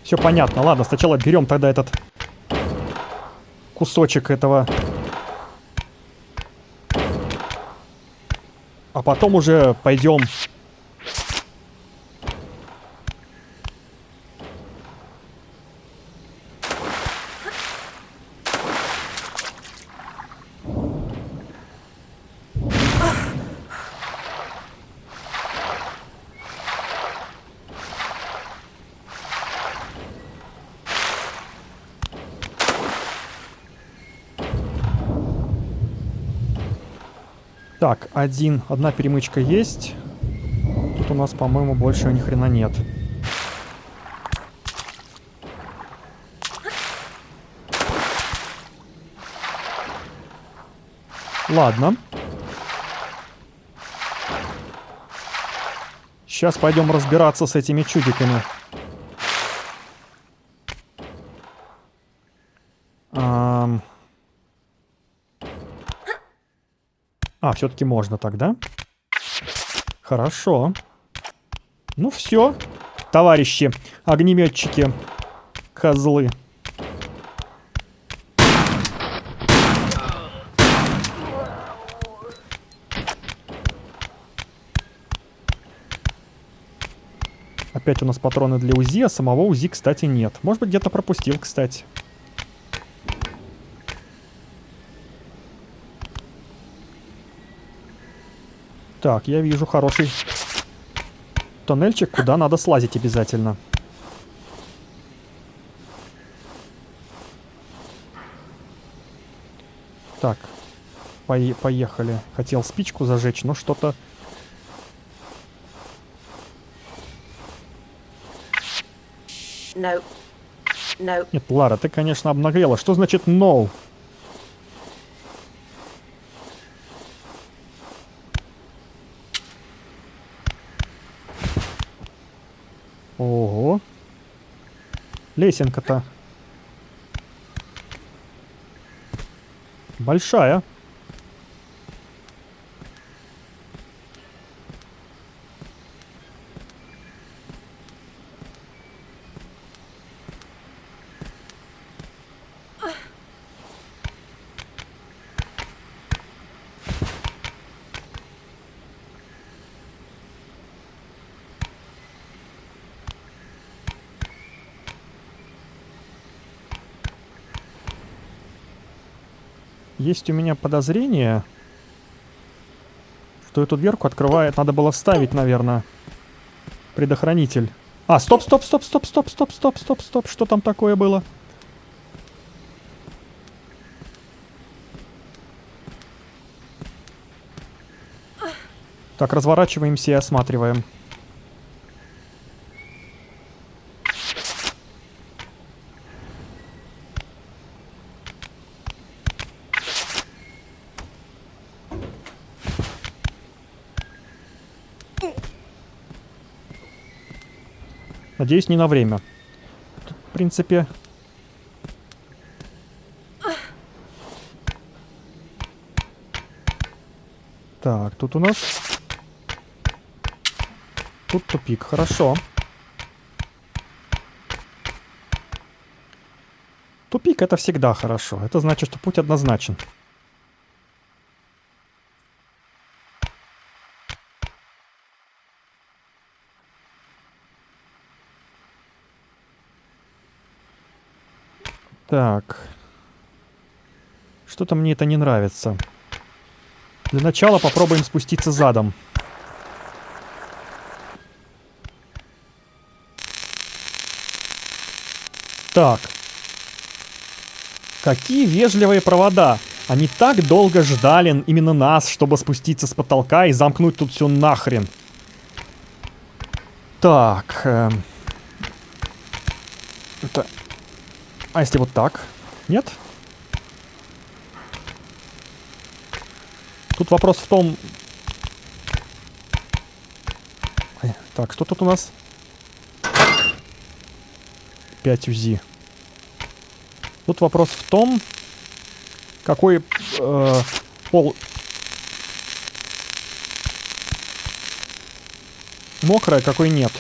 Все понятно. Ладно, сначала берем тогда этот кусочек этого. А потом уже пойдем. Так, одна перемычка есть. Тут у нас, по-моему, больше ни хрена нет. Ладно. Сейчас пойдем разбираться с этими чудиками. А, все-таки можно тогда. Хорошо. Ну все, товарищи огнеметчики, козлы. Опять у нас патроны для УЗИ, а самого УЗИ, кстати, нет. Может быть, где-то пропустил, кстати. Так, я вижу хороший тоннельчик, куда надо слазить обязательно. Так, поехали. Хотел спичку зажечь, но что-то... No. No. Нет, Лара, ты, конечно, обнаглела. Что значит no? Ого. Лесенка-то большая. Есть у меня подозрение, что эту дверку открывает. Надо было вставить, наверное, предохранитель. А, стоп, стоп, стоп, стоп, стоп, стоп, стоп, стоп, стоп. Что там такое было? Так, разворачиваемся и осматриваем. Надеюсь, не на время. Тут, в принципе... Так, тут у нас... Тут тупик, хорошо. Тупик — это всегда хорошо. Это значит, что путь однозначен. Так. Что-то мне это не нравится. Для начала попробуем спуститься задом. Так. Какие вежливые провода. Они так долго ждали именно нас, чтобы спуститься с потолка и замкнуть тут все нахрен. Так. Это... А если вот так? Нет? Тут вопрос в том... Так, что тут у нас? 5 УЗИ. Тут вопрос в том, какой пол... Мокрый, а какой нет.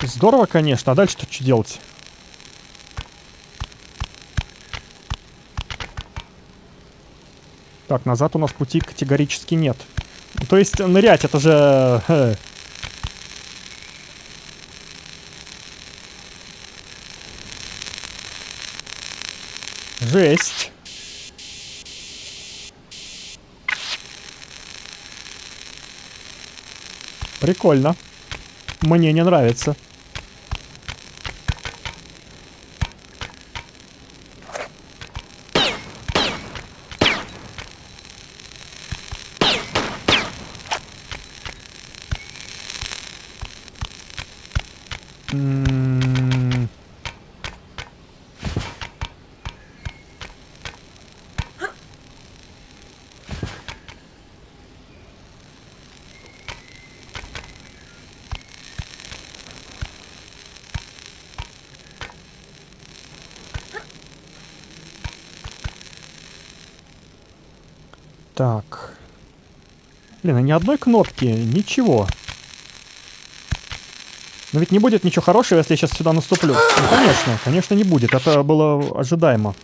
Здорово, конечно. А дальше-то что делать? Так, назад у нас пути категорически нет. То есть нырять это же... Жесть. Прикольно. Мне не нравится. Так. Блин, а ни одной кнопки, ничего. Но ведь не будет ничего хорошего, если я сейчас сюда наступлю. Ну, конечно, конечно не будет. Это было ожидаемо.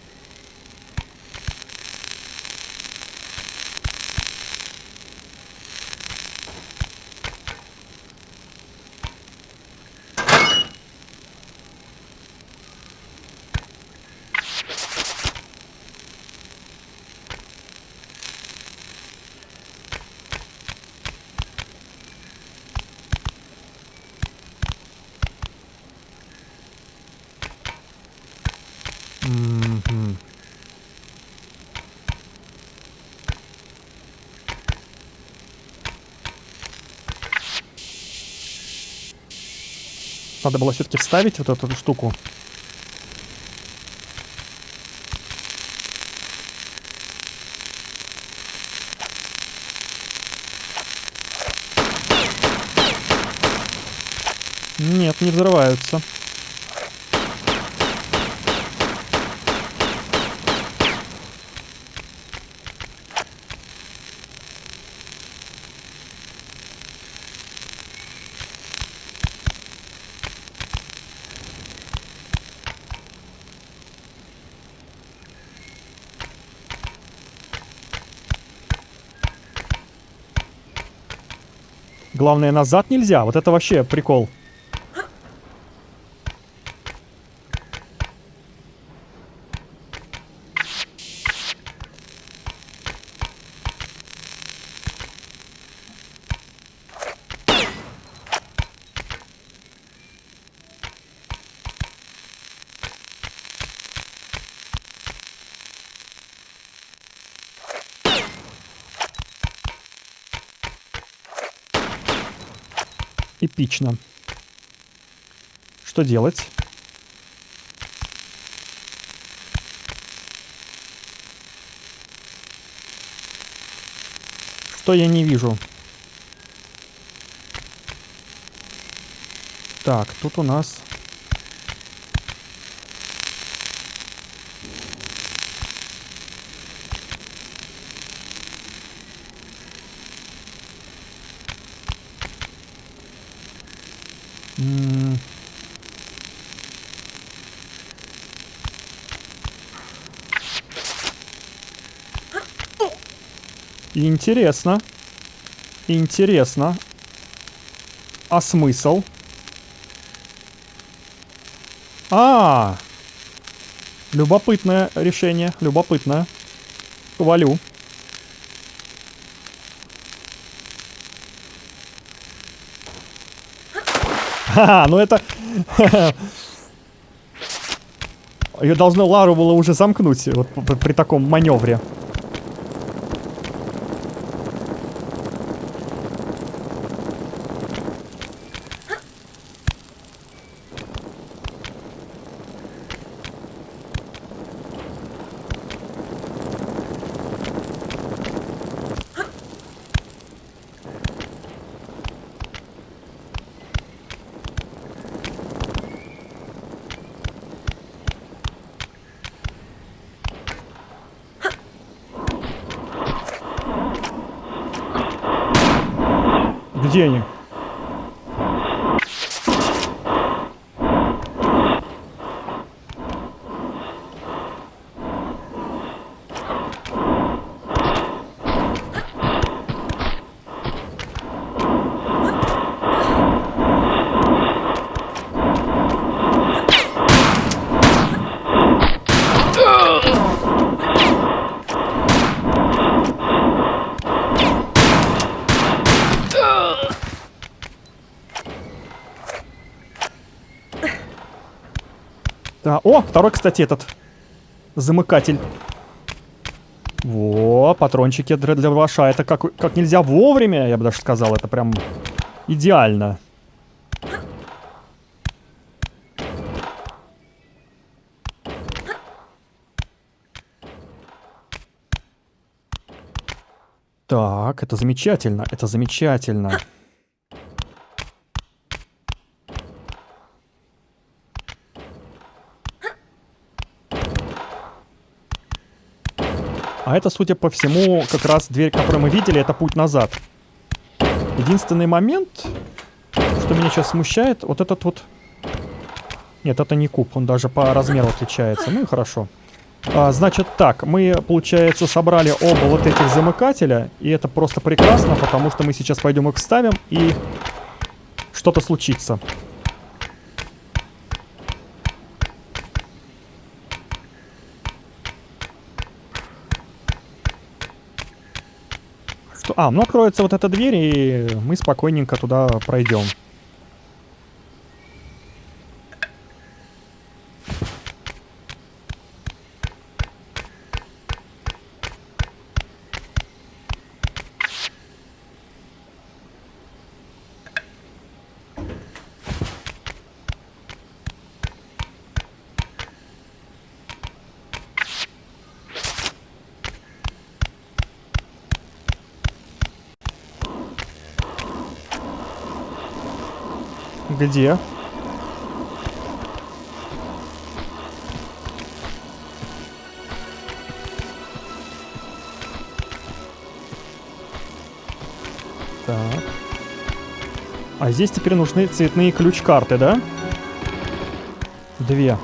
Мгм. Надо было все-таки вставить вот эту штуку. Нет, не взрываются. Главное, назад нельзя. Вот это вообще прикол. Эпично. Что делать? Что я не вижу? Так, тут у нас... Интересно. Интересно. А смысл? Любопытное решение. Любопытное. Хвалю. Ну это... Ее должно Лару было уже замкнуть вот при таком маневре. Где они? Да. О, второй, кстати, этот замыкатель. Во, патрончики для дробаша. Это как нельзя вовремя, я бы даже сказал. Это прям идеально. Так, это замечательно, это замечательно. А это, судя по всему, как раз дверь, которую мы видели, это путь назад. Единственный момент, что меня сейчас смущает, вот этот вот... Нет, это не куб, он даже по размеру отличается. Ну и хорошо. Значит так, мы, получается, собрали оба вот этих замыкателя, и это просто прекрасно, потому что мы сейчас пойдем их вставим, и что-то случится. Ну откроется вот эта дверь, и мы спокойненько туда пройдем. Где? Так. А здесь теперь нужны цветные ключ-карты, да? 2.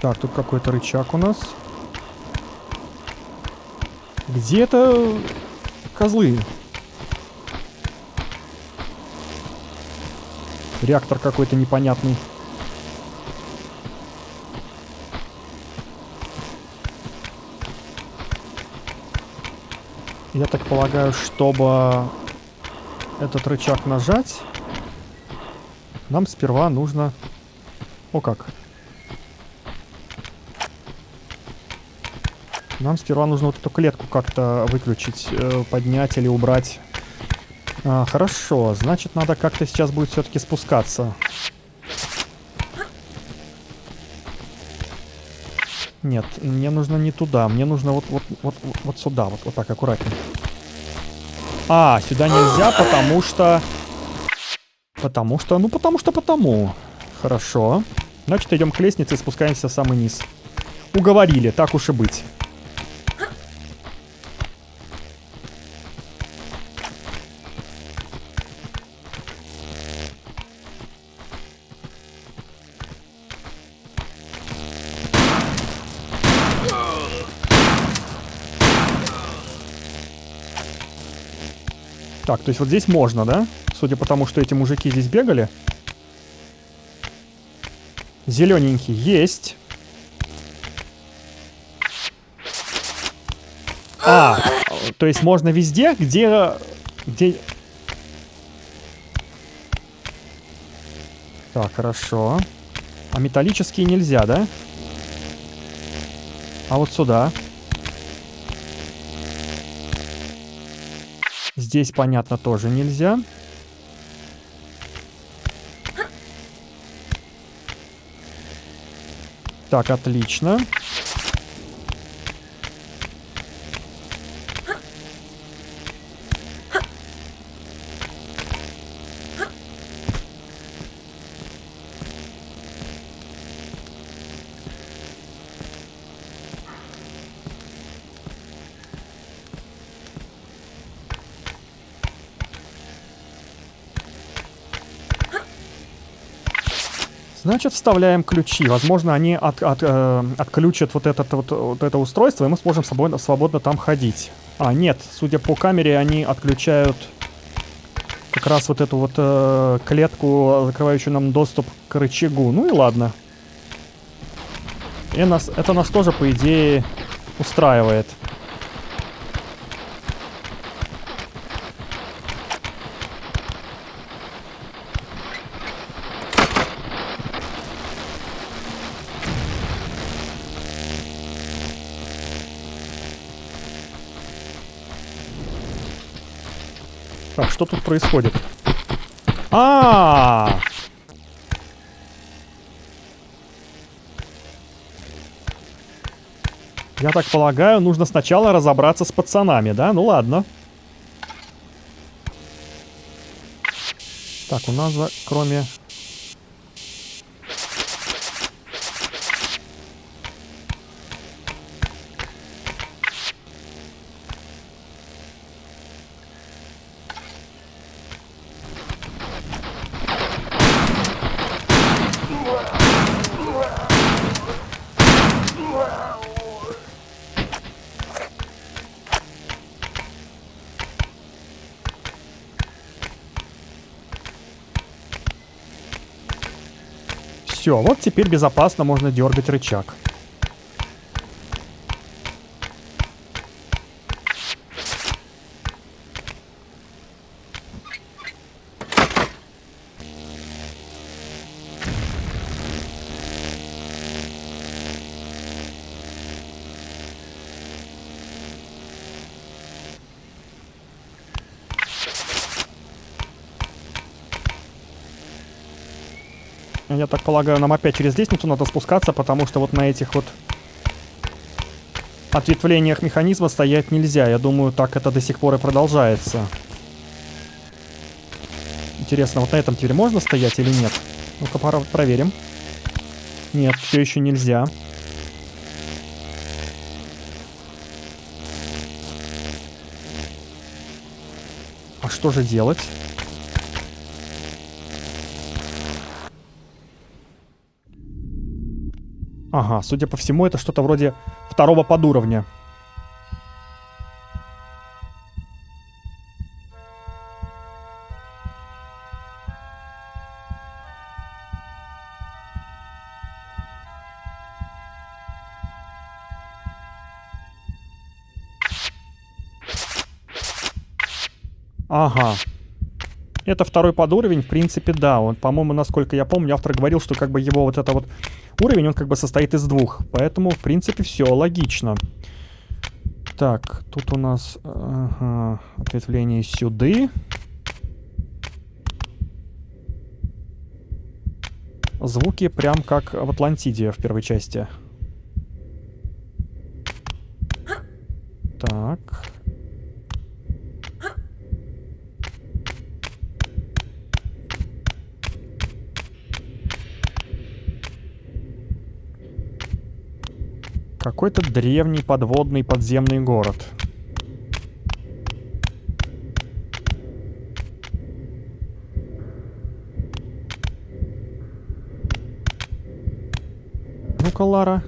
Так, тут какой-то рычаг у нас. Где это козлы? Реактор какой-то непонятный. Я так полагаю, чтобы этот рычаг нажать, нам сперва нужно... О как! Нам сперва нужно вот эту клетку как-то выключить, поднять или убрать. Хорошо, значит, надо как-то сейчас будет все-таки спускаться. Нет, мне нужно не туда, мне нужно вот сюда, вот так, аккуратнее. Сюда нельзя, потому. Хорошо. Значит, идем к лестнице и спускаемся в самый низ. Уговорили, так уж и быть. Так, то есть вот здесь можно, да? Судя по тому, что эти мужики здесь бегали. Зелененький есть. То есть можно везде, где... Так, хорошо. А металлические нельзя, да? А вот сюда. Здесь, понятно, тоже нельзя. Так, отлично. Значит, вставляем ключи. Возможно, они отключат вот это устройство, и мы сможем свободно там ходить. Нет, судя по камере, они отключают как раз вот эту вот клетку, закрывающую нам доступ к рычагу. Ну и ладно. И это нас тоже, по идее, устраивает. Так, что тут происходит? Я так полагаю, нужно сначала разобраться с пацанами, да? Ну ладно. Так, у нас кроме Все, вот теперь безопасно можно дергать рычаг. Я так полагаю, нам опять через лестницу надо спускаться, потому что вот на этих вот ответвлениях механизма стоять нельзя. Я думаю, так это до сих пор и продолжается. Интересно, вот на этом теперь можно стоять или нет? Ну-ка, проверим. Нет, все еще нельзя. А что же делать? Ага, судя по всему, это что-то вроде второго подуровня. Ага. Это второй подуровень, в принципе, да. Он, по-моему, насколько я помню, автор говорил, что как бы его вот это вот уровень, он как бы состоит из двух. Поэтому, в принципе, все логично. Так, тут у нас ответвление сюда. Звуки прям как в Атлантиде в первой части. Так. Какой-то древний подводный подземный город. Ну-ка, Лара.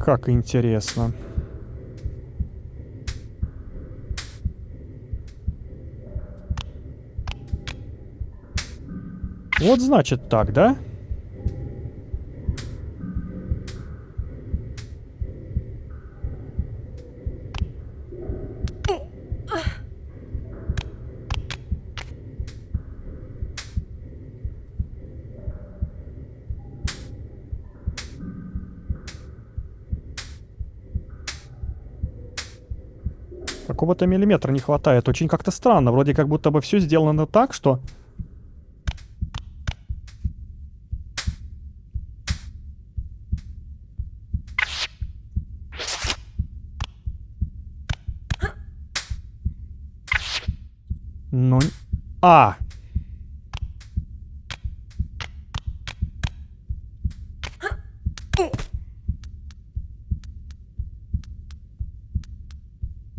Как интересно. Вот значит так, да? Какого-то миллиметра не хватает. Очень как-то странно. Вроде как будто бы все сделано так, что... Ну... А!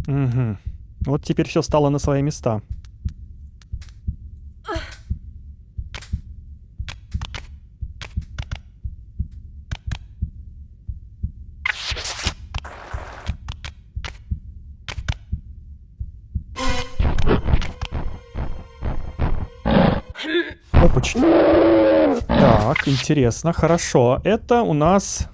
Угу. Вот теперь все стало на свои места. Опачки. Так, интересно, хорошо. Это у нас...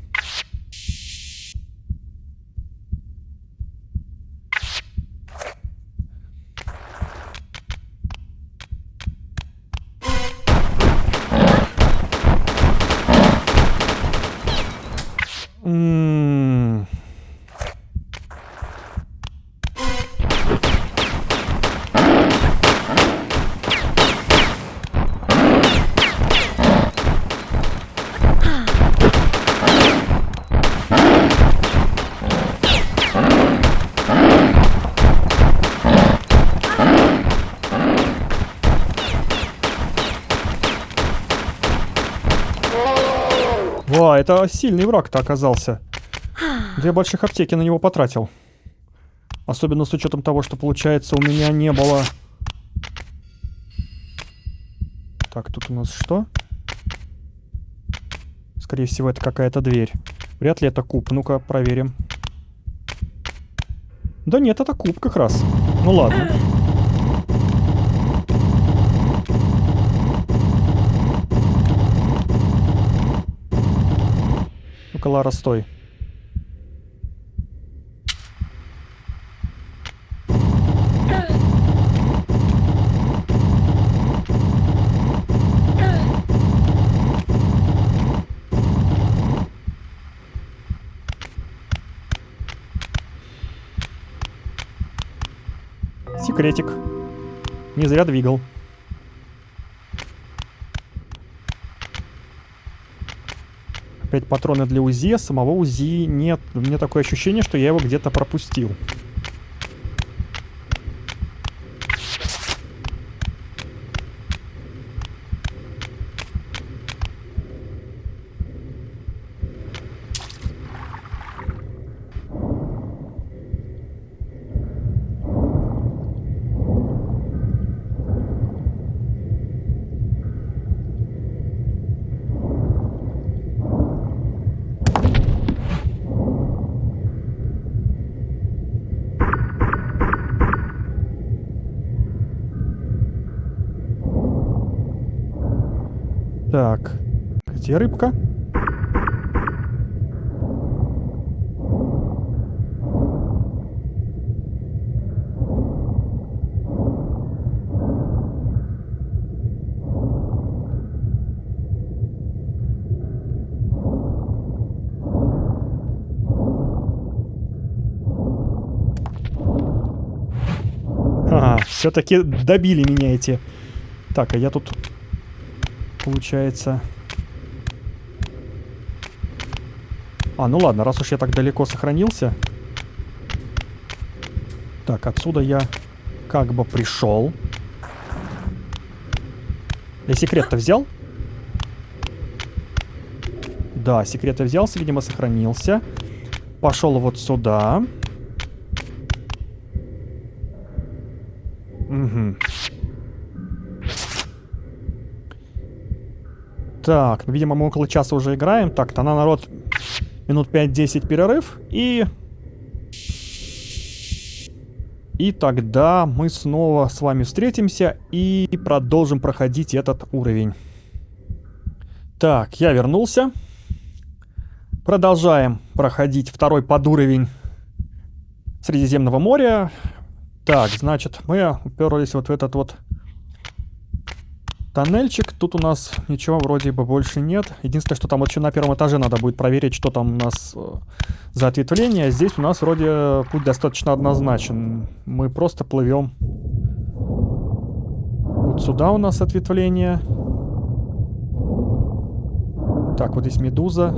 Ва, это сильный враг-то оказался. 2 больших аптеки на него потратил. Особенно с учетом того, что, получается, у меня не было... Так, тут у нас что? Скорее всего, это какая-то дверь. Вряд ли это куб. Ну-ка, проверим. Да нет, это куб как раз. Ну ладно. Ну-ка, Лара, стой. Секретик. Не зря двигал. Опять патроны для УЗИ. Самого УЗИ нет. У меня такое ощущение, что я его где-то пропустил. Так, где рыбка? Ага, все-таки добили меня эти. Так, а я тут... Получается... А, ну ладно, раз уж я так далеко сохранился. Так, отсюда я как бы пришел. Я секрет-то взял? Да, секрет я взялся, видимо, сохранился. Пошел вот сюда. Угу. Так, видимо, мы около часа уже играем. Так, тогда, народ, минут 5-10 перерыв. И тогда мы снова с вами встретимся и продолжим проходить этот уровень. Так, я вернулся. Продолжаем проходить второй подуровень Средиземного моря. Так, значит, мы уперлись вот в этот вот тоннельчик. Тут у нас ничего вроде бы больше нет. Единственное, что там вот еще на первом этаже надо будет проверить, что там у нас за ответвление. Здесь у нас вроде путь достаточно однозначен. Мы просто плывем. Вот сюда у нас ответвление. Так, вот здесь медуза.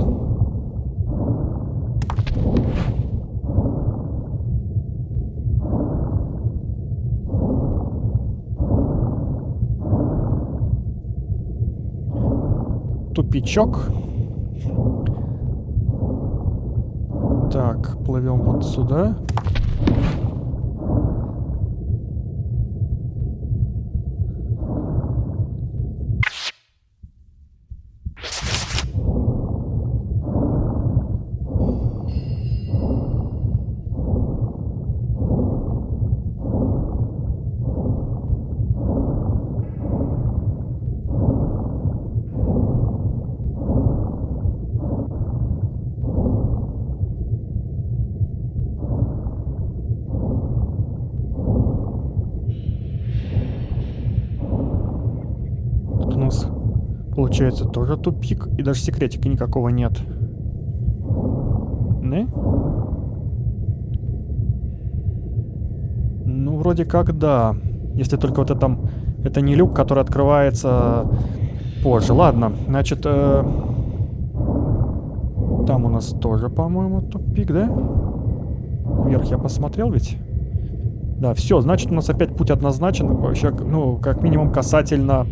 Тупичок. Так, плывем вот сюда. Получается, тоже тупик. И даже секретика никакого нет. Не? Ну, вроде как да. Если только вот это не люк, который открывается позже. Ладно, значит, там у нас тоже, по-моему, тупик, да? Вверх я посмотрел ведь? Да, все, значит, у нас опять путь однозначен. Вообще, ну, как минимум касательно...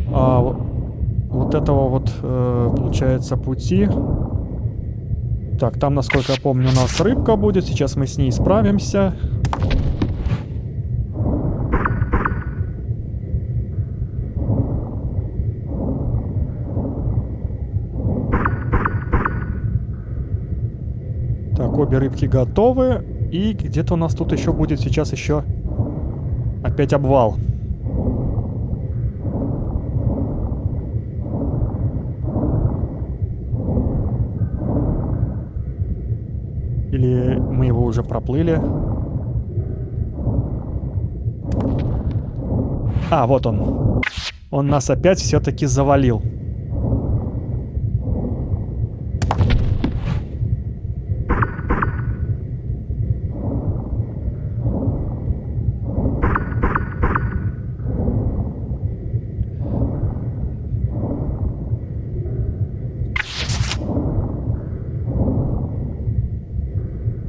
вот этого вот, получается, пути. Так, там, насколько я помню, у нас рыбка будет. Сейчас мы с ней справимся. Так, обе рыбки готовы. И где-то у нас тут еще будет сейчас еще опять обвал. Или мы его уже проплыли? А, вот он. Он нас опять все-таки завалил.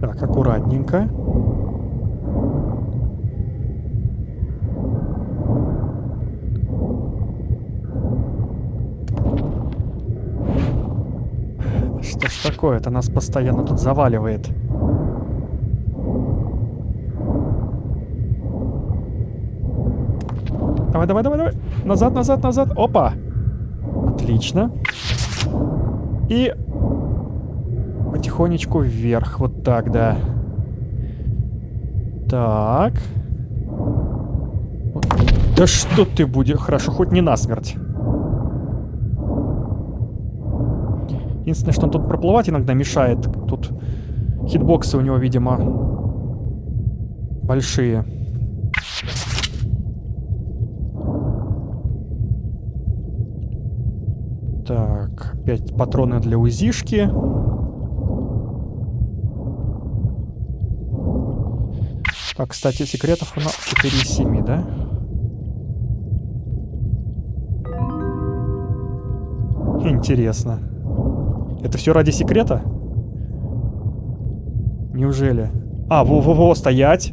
Так, аккуратненько. Что ж такое? Это нас постоянно тут заваливает. Давай, давай, давай, давай. Назад, назад, назад. Опа. Отлично. И потихонечку вверх. Вот так, да. Так. Да что ты будешь? Хорошо, хоть не насмерть. Единственное, что он тут проплывать иногда мешает. Тут хитбоксы у него, видимо, большие. Так, опять патроны для УЗИшки. Так, кстати, секретов у нас 4 из 7, да? Интересно. Это все ради секрета? Неужели? А, во-во-во, стоять!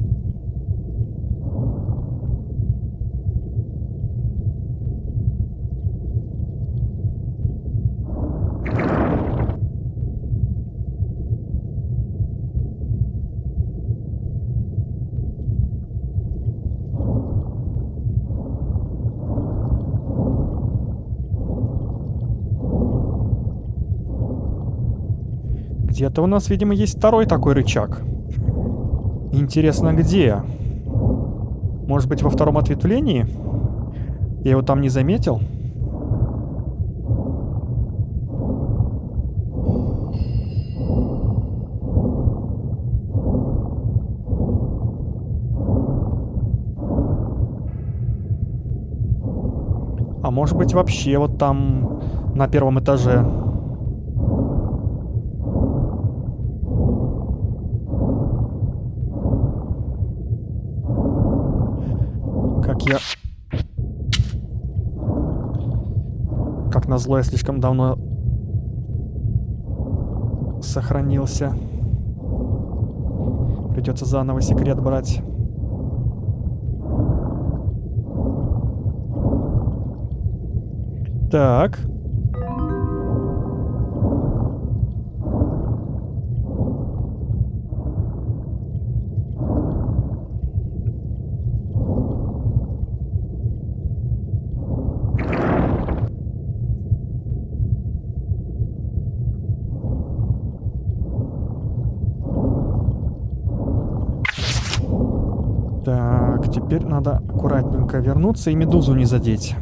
Где-то у нас, видимо, есть второй такой рычаг. Интересно, где? Может быть, во втором ответвлении? Я его там не заметил. А может быть, вообще вот там на первом этаже. Как назло, я слишком давно сохранился. Придется заново секрет брать. Так. Так, теперь надо аккуратненько вернуться и медузу не задеть.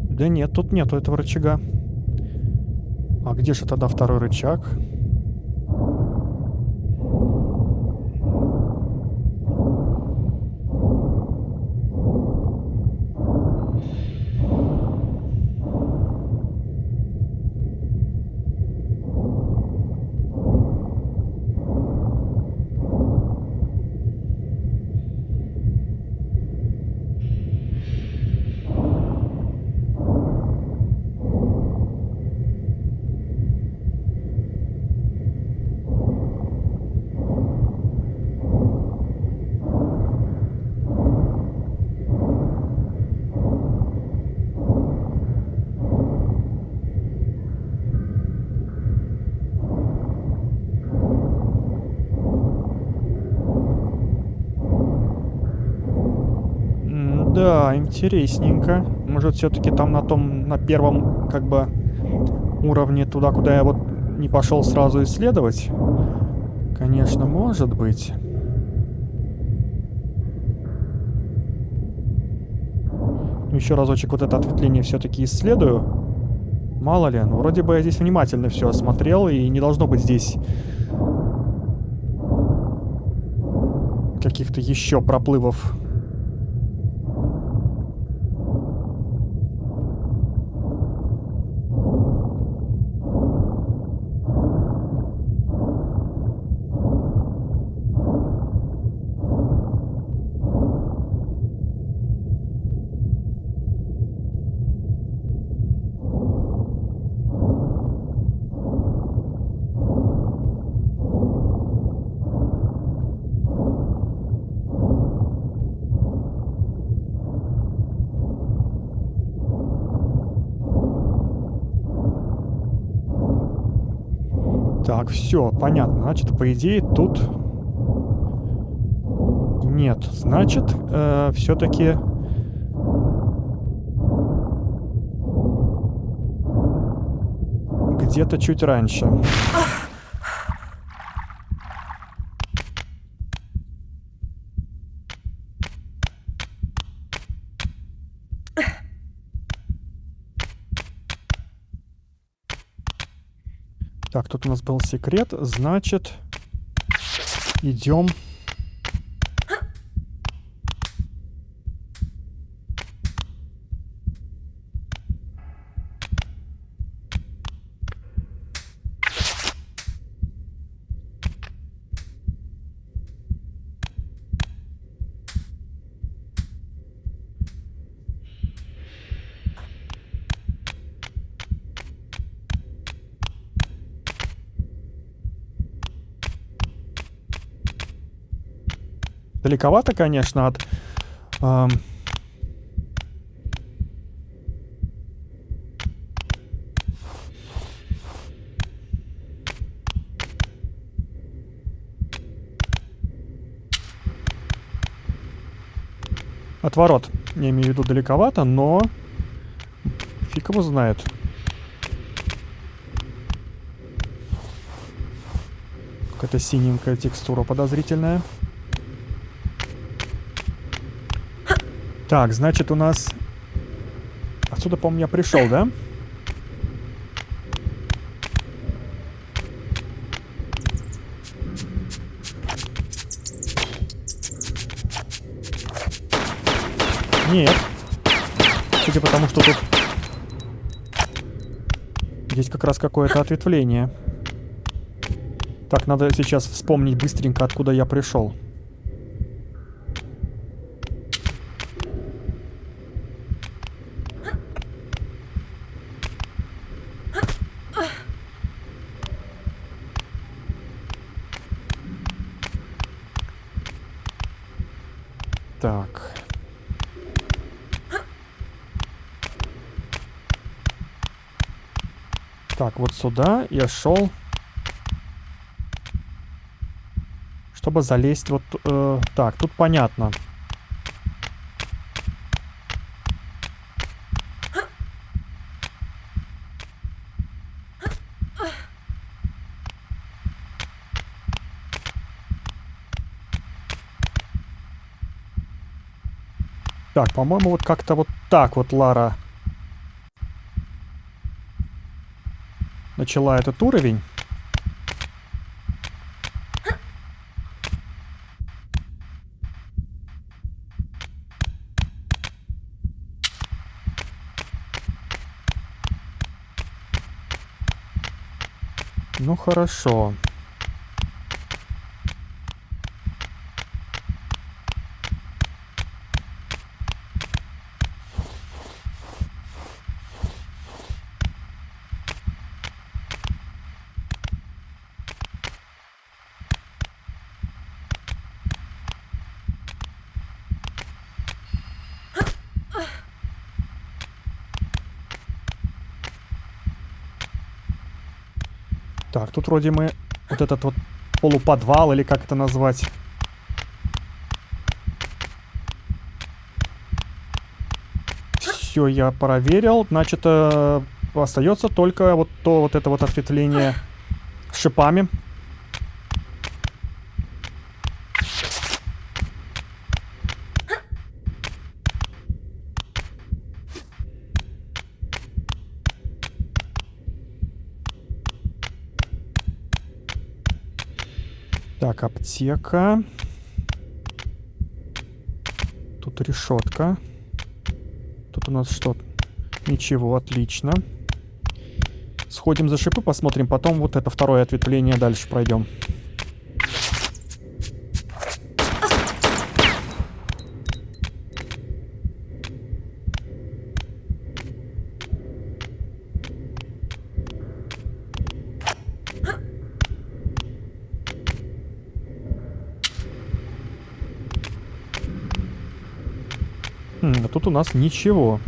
Да нет, тут нету этого рычага. А где же тогда второй рычаг? Да, интересненько. Может, все-таки там на первом, как бы, уровне, туда, куда я вот не пошел сразу исследовать? Конечно, может быть. Еще разочек вот это ответвление все-таки исследую. Мало ли, ну вроде бы я здесь внимательно все осмотрел, и не должно быть здесь каких-то еще проплывов. Так, все, понятно. Значит, по идее, тут нет. Значит, все-таки где-то чуть раньше. Так, тут у нас был секрет, значит, идем. Далековато, конечно, от... От ворот. Я имею в виду далековато, но... Фиг его знает. Какая-то синенькая текстура подозрительная. Так, значит, у нас... Отсюда, по-моему, я пришел, да? Нет. Судя по тому, что тут... Здесь как раз какое-то ответвление. Так, надо сейчас вспомнить быстренько, откуда я пришел. Так. Так, вот сюда я шел, чтобы залезть вот... так, тут понятно. Так, по-моему, вот как-то вот так вот Лара начала этот уровень. Ну хорошо. Так, тут вроде мы вот этот вот полуподвал, или как это назвать. Все, я проверил. Значит, остается только вот это вот ответвление с шипами. Так, аптека. Тут решетка. Тут у нас что? Ничего, отлично. Сходим за шипы, посмотрим. Потом вот это второе ответвление дальше пройдем. А тут у нас ничего.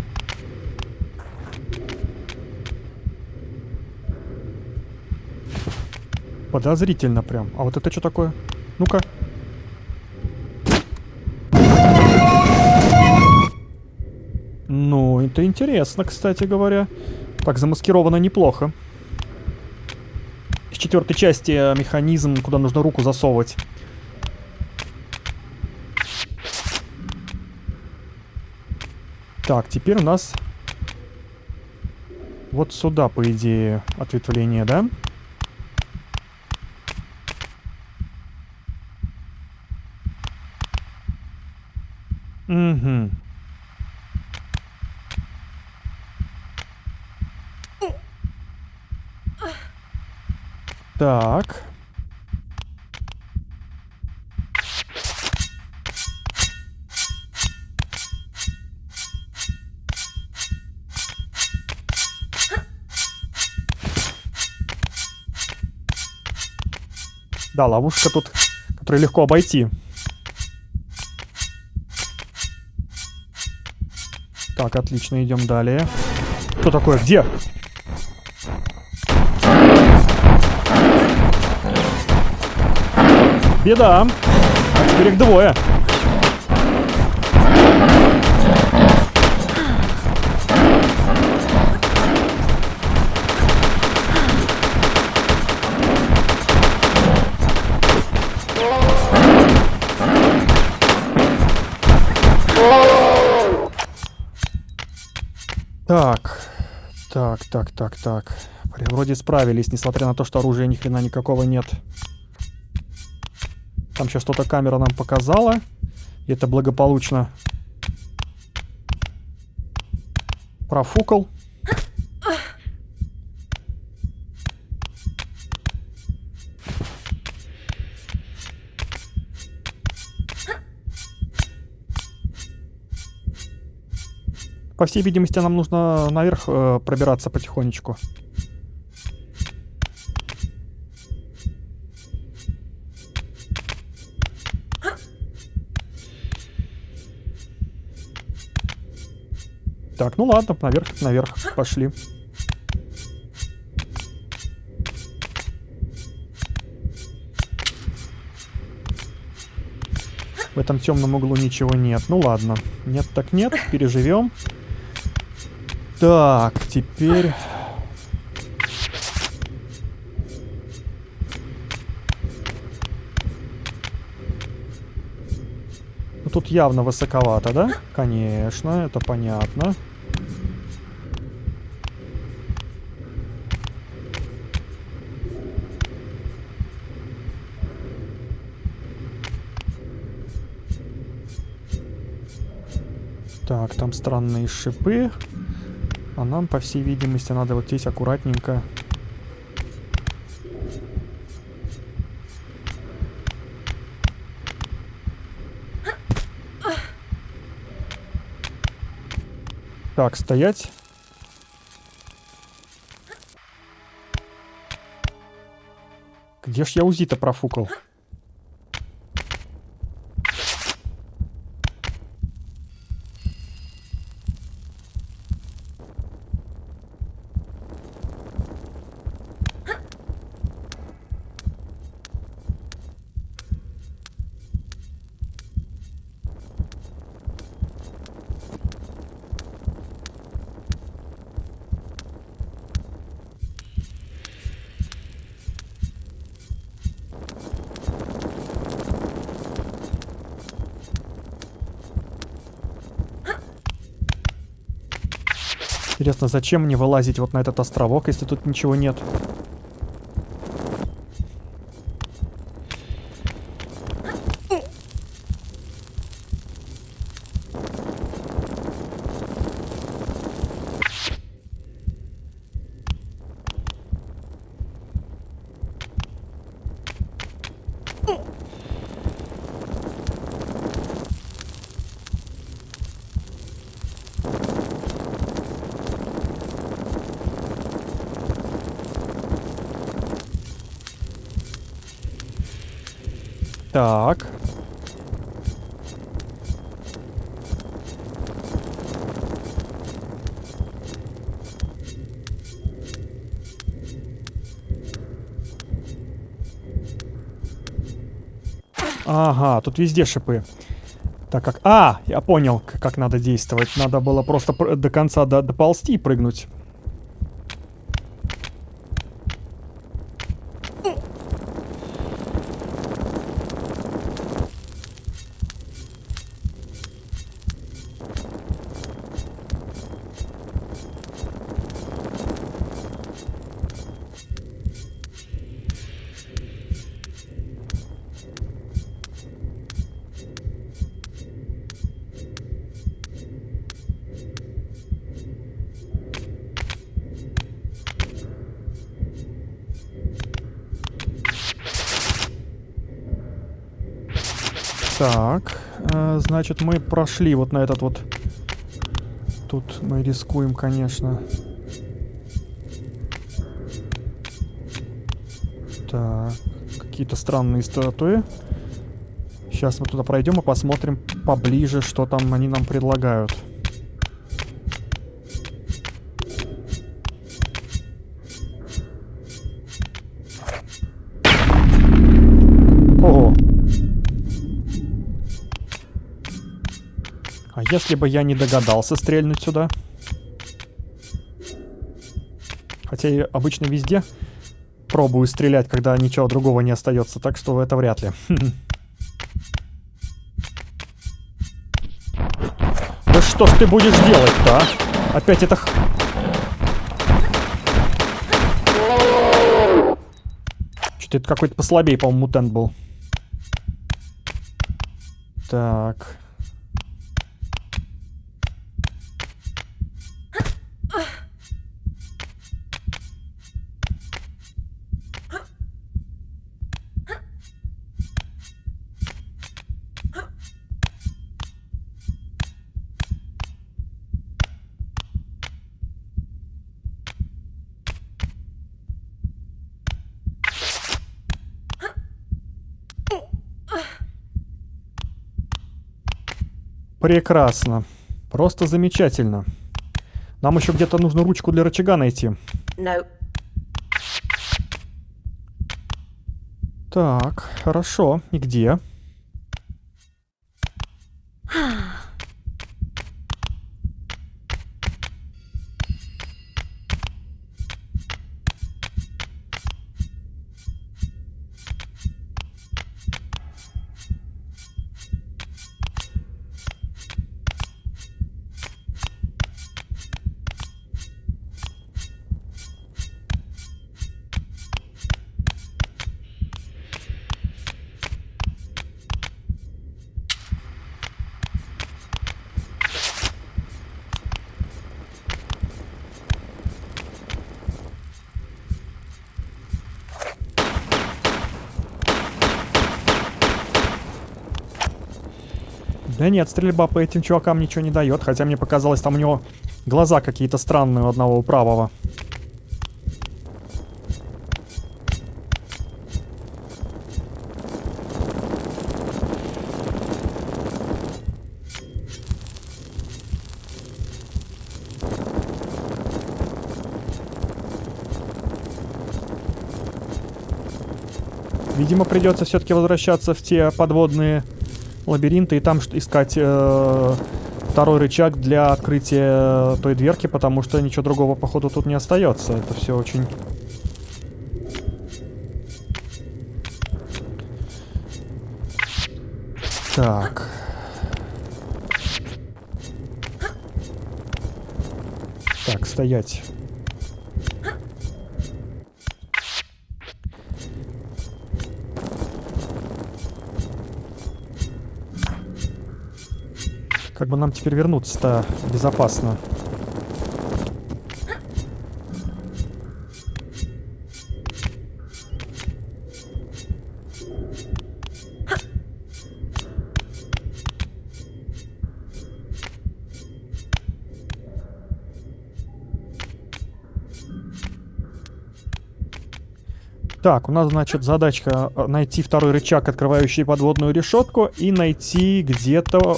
Подозрительно прям. А вот это что такое? Ну-ка. Ну, это интересно, кстати говоря. Так, замаскировано неплохо. Из 4-й части механизм, куда нужно руку засовывать. Так, теперь у нас вот сюда, по идее, ответвление, да? Угу. Так. Да, ловушка тут, которую легко обойти. Так, отлично, идем далее. Что такое? Где? Беда. Теперь их двое. Так. Вроде справились, несмотря на то, что оружия ни хрена никакого нет. Там сейчас что-то камера нам показала. И это благополучно профукал. По всей видимости, нам нужно наверх пробираться потихонечку. Так, ну ладно, наверх, пошли. В этом темном углу ничего нет. Ну ладно, нет так нет, переживем. Так, теперь... Ну, тут явно высоковато, да? Конечно, это понятно. Так, там странные шипы. А нам, по всей видимости, надо вот здесь аккуратненько. Так, стоять. Где ж я УЗИ-то профукал? Интересно, зачем мне вылазить вот на этот островок, если тут ничего нет? Так. Ага, тут везде шипы. Так как... А, я понял, как надо действовать. Надо было просто до конца доползти и прыгнуть. Так, значит, мы прошли вот на этот вот... Тут мы рискуем, конечно. Так, какие-то странные статуи. Сейчас мы туда пройдем и посмотрим поближе, что там они нам предлагают. Ого! А если бы я не догадался стрельнуть сюда? Хотя я обычно везде пробую стрелять, когда ничего другого не остается, так что это вряд ли. Да что ж ты будешь делать-то, а? Опять это... Что-то это какой-то послабее, по-моему, мутант был. Так... Прекрасно. Просто замечательно. Нам еще где-то нужно ручку для рычага найти. No. Так, хорошо. И где? Да нет, стрельба по этим чувакам ничего не дает, хотя мне показалось, там у него глаза какие-то странные у одного, у правого. Видимо, придется все-таки возвращаться в те подводные лабиринты и там искать второй рычаг для открытия той дверки, потому что ничего другого, походу, тут не остается. Это все очень... Так. Так, стоять. Как бы нам теперь вернуться-то безопасно? Так, у нас, значит, задачка найти второй рычаг, открывающий подводную решетку, и найти где-то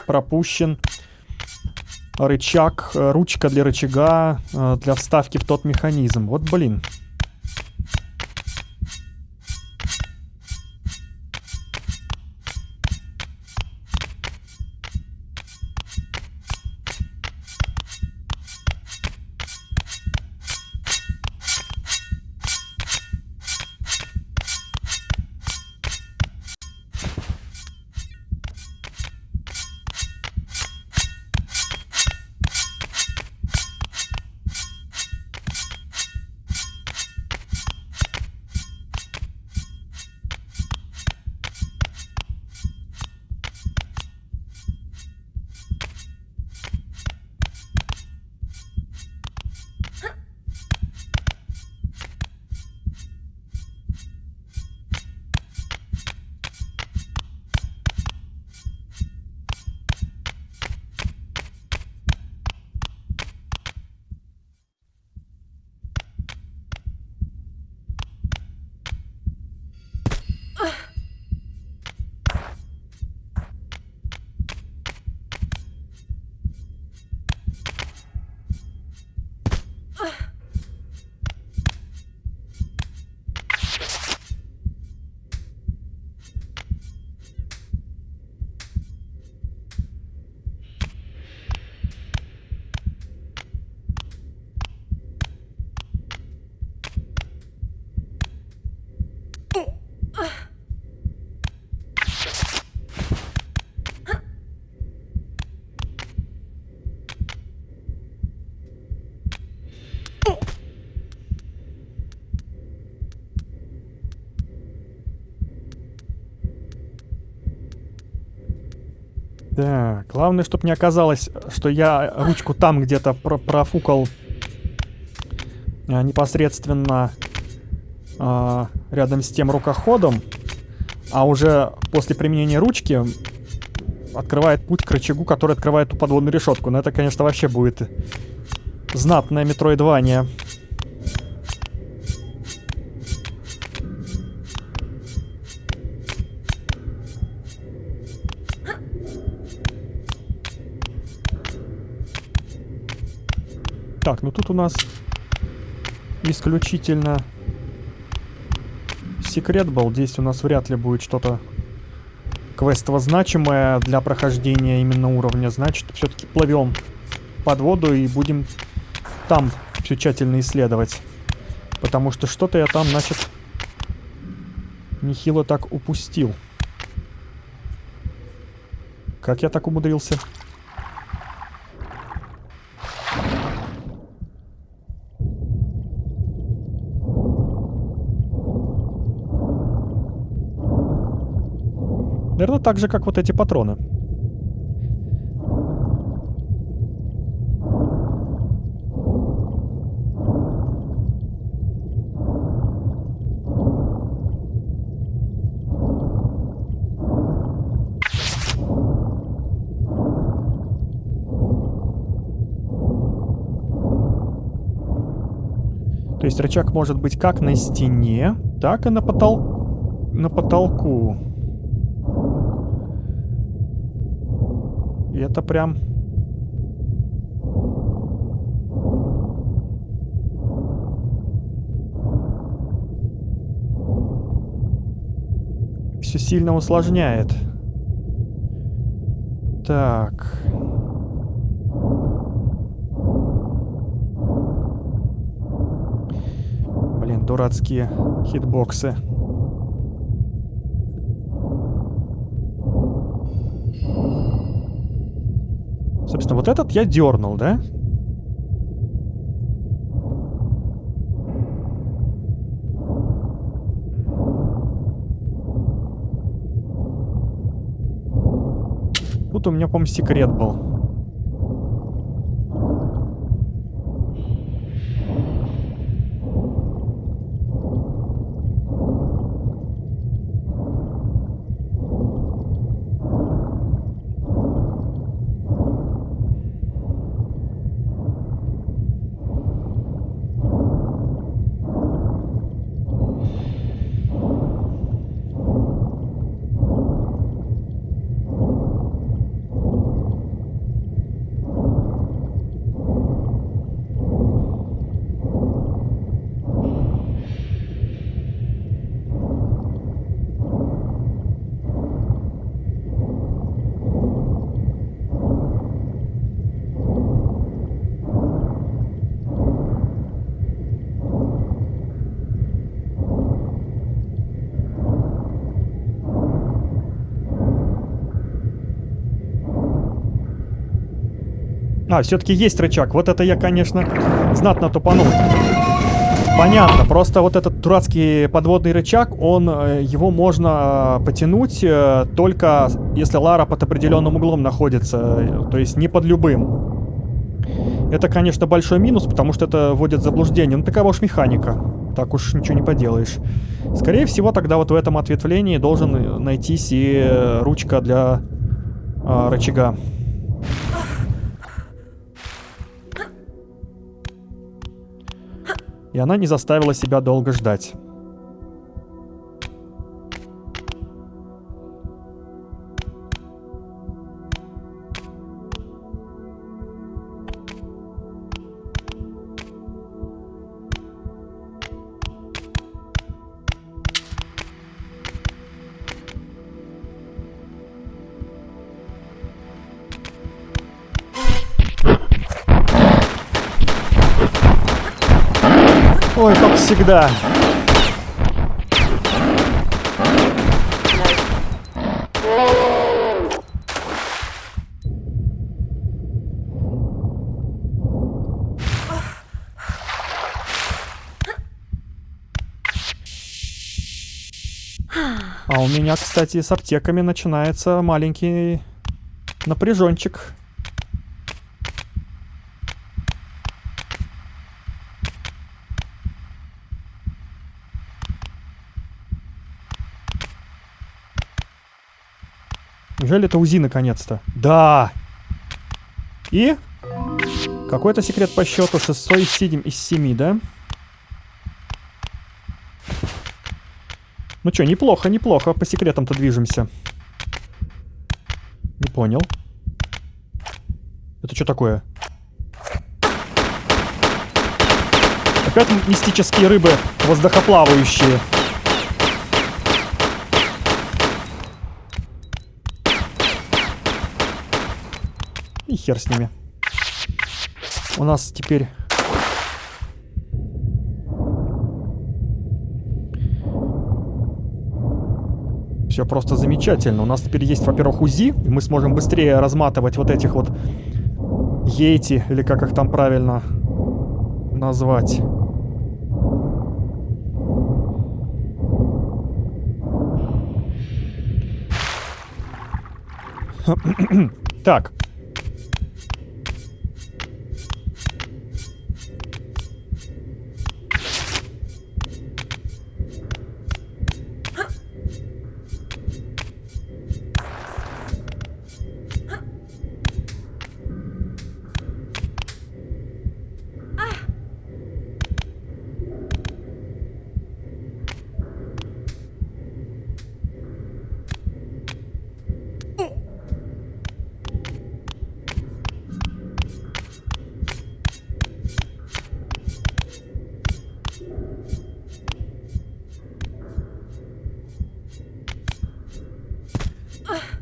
пропущен рычаг, ручка для рычага, для вставки в тот механизм. Вот блин. Да, главное, чтобы не оказалось, что я ручку там где-то профукал непосредственно рядом с тем рукоходом, а уже после применения ручки открывает путь к рычагу, который открывает ту подводную решетку. Но это, конечно, вообще будет знатное метроидвания. Так, ну тут у нас исключительно секрет был. Здесь у нас вряд ли будет что-то квестово значимое для прохождения именно уровня. Значит, все-таки плывем под воду и будем там все тщательно исследовать. Потому что что-то я там, значит, нехило так упустил. Как я так умудрился? Наверное, так же, как вот эти патроны. То есть рычаг может быть как на стене, так и на потолку. И это прям... все сильно усложняет. Так. Блин, дурацкие хитбоксы. Собственно, вот этот я дернул, да? Тут у меня, по-моему, секрет был. А, все-таки есть рычаг. Вот это я, конечно, знатно тупанул. Понятно, просто вот этот дурацкий подводный рычаг, его можно потянуть только если Лара под определенным углом находится, то есть не под любым. Это, конечно, большой минус, потому что это вводит в заблуждение, но такова уж механика, так уж ничего не поделаешь. Скорее всего, тогда вот в этом ответвлении должен найтись и ручка для рычага. И она не заставила себя долго ждать. Ой, как всегда. А у меня, кстати, с аптеками начинается маленький напряженчик. Неужели это УЗИ наконец-то? Да! И какой-то секрет по счету 6 из 7, да? Ну что, неплохо, неплохо. По секретам-то движемся. Не понял. Это что такое? Опять мистические рыбы воздухоплавающие. И хер с ними. У нас теперь... Все просто замечательно. У нас теперь есть, во-первых, УЗИ, и мы сможем быстрее разматывать вот этих вот йети, или как их там правильно назвать. Так.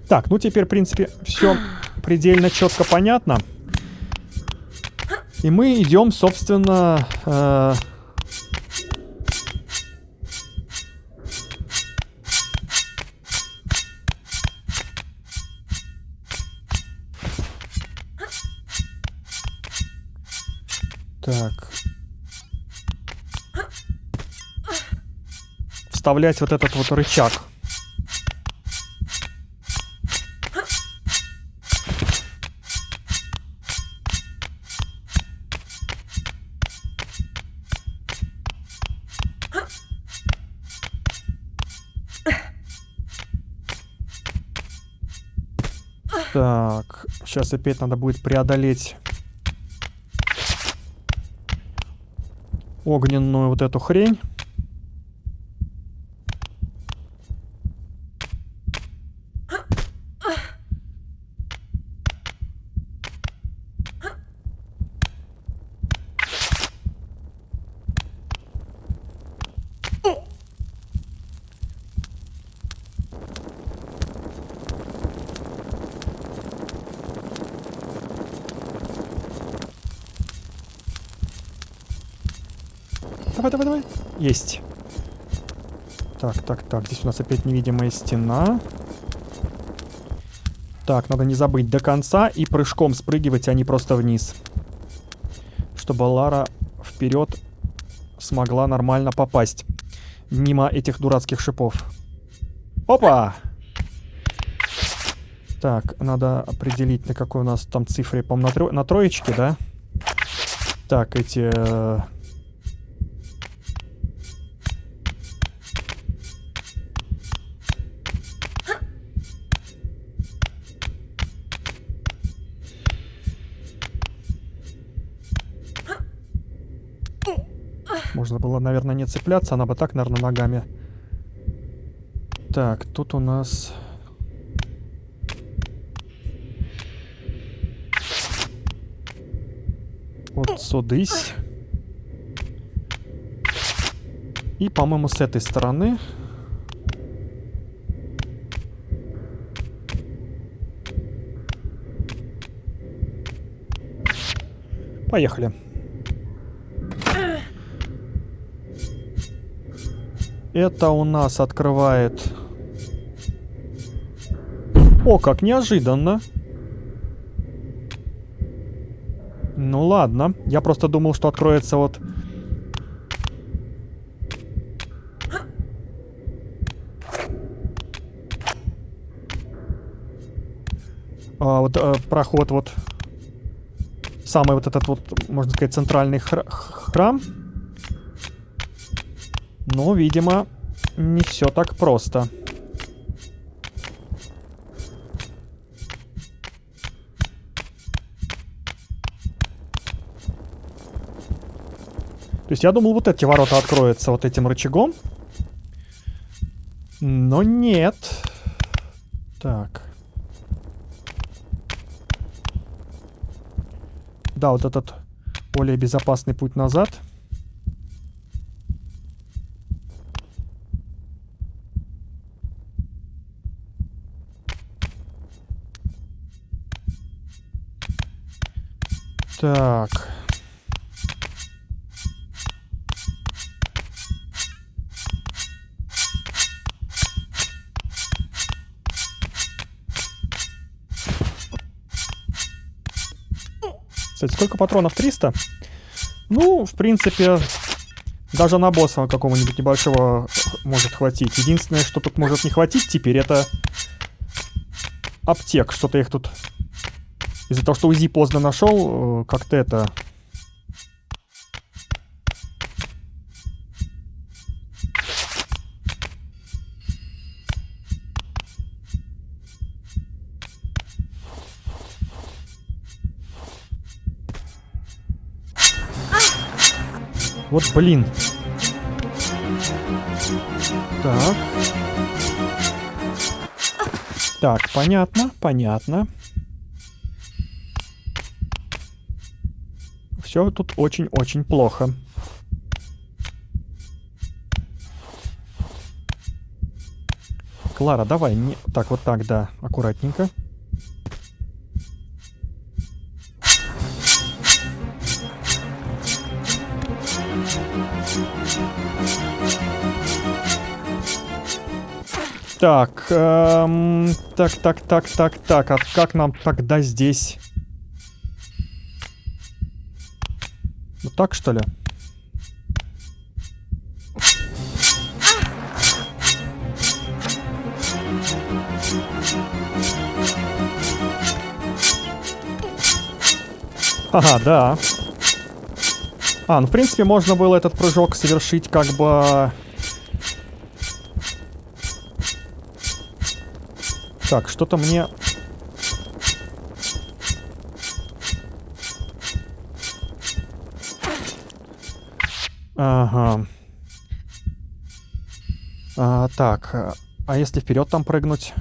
Так, ну теперь, в принципе, все предельно четко понятно. И мы идем, собственно... Так. Вставлять вот этот вот рычаг. Так, сейчас опять надо будет преодолеть огненную вот эту хрень. Давай, давай, давай. Есть. Так, так, так. Здесь у нас опять невидимая стена. Так, надо не забыть до конца и прыжком спрыгивать, а не просто вниз. Чтобы Лара вперед смогла нормально попасть. Мимо этих дурацких шипов. Опа! Так, надо определить, на какой у нас там цифре. По-моему, на троечке, да? Так, эти... Можно было, наверное, не цепляться, она бы так, наверное, ногами. Так, тут у нас... Вот сюдысь. И, по-моему, с этой стороны. Поехали. Это у нас открывает... О, как неожиданно. Ну ладно. Я просто думал, что откроется вот... проход вот... Самый вот этот вот, можно сказать, центральный храм. Но, видимо, не все так просто. То есть я думал, вот эти ворота откроются вот этим рычагом. Но нет. Так. Да, вот этот более безопасный путь назад. Так. Кстати, сколько патронов? 300? Ну, в принципе, даже на босса какого-нибудь небольшого может хватить. Единственное, что тут может не хватить теперь, это аптек. Что-то их тут... Из-за того, что УЗИ поздно нашел, как-то это... Вот блин. Так. Так, понятно, понятно. Все тут очень-очень плохо. Так, Лара, давай. Не... Так, вот так, да. Аккуратненько. Так, так. А как нам тогда здесь? Вот так, что ли? Ага, да. Ну, в принципе, можно было этот прыжок совершить как бы... Так, что-то мне... Ага. Так, а если вперед там прыгнуть?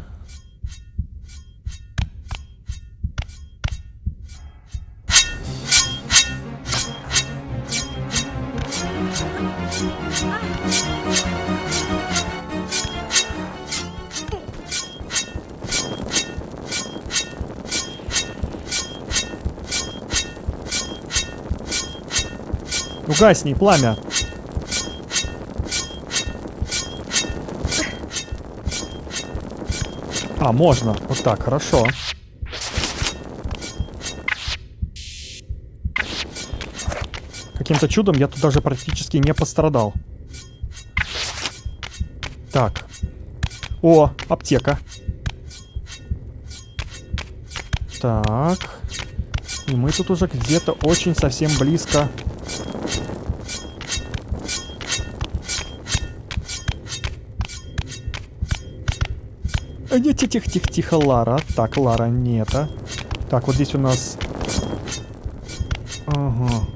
Угасни, пламя. Можно. Вот так, хорошо. Каким-то чудом я тут даже практически не пострадал. Так. О, аптека. Так. И мы тут уже где-то очень совсем близко. Тихо, Лара. Так, Лара, не это. Так, вот здесь у нас... Ага.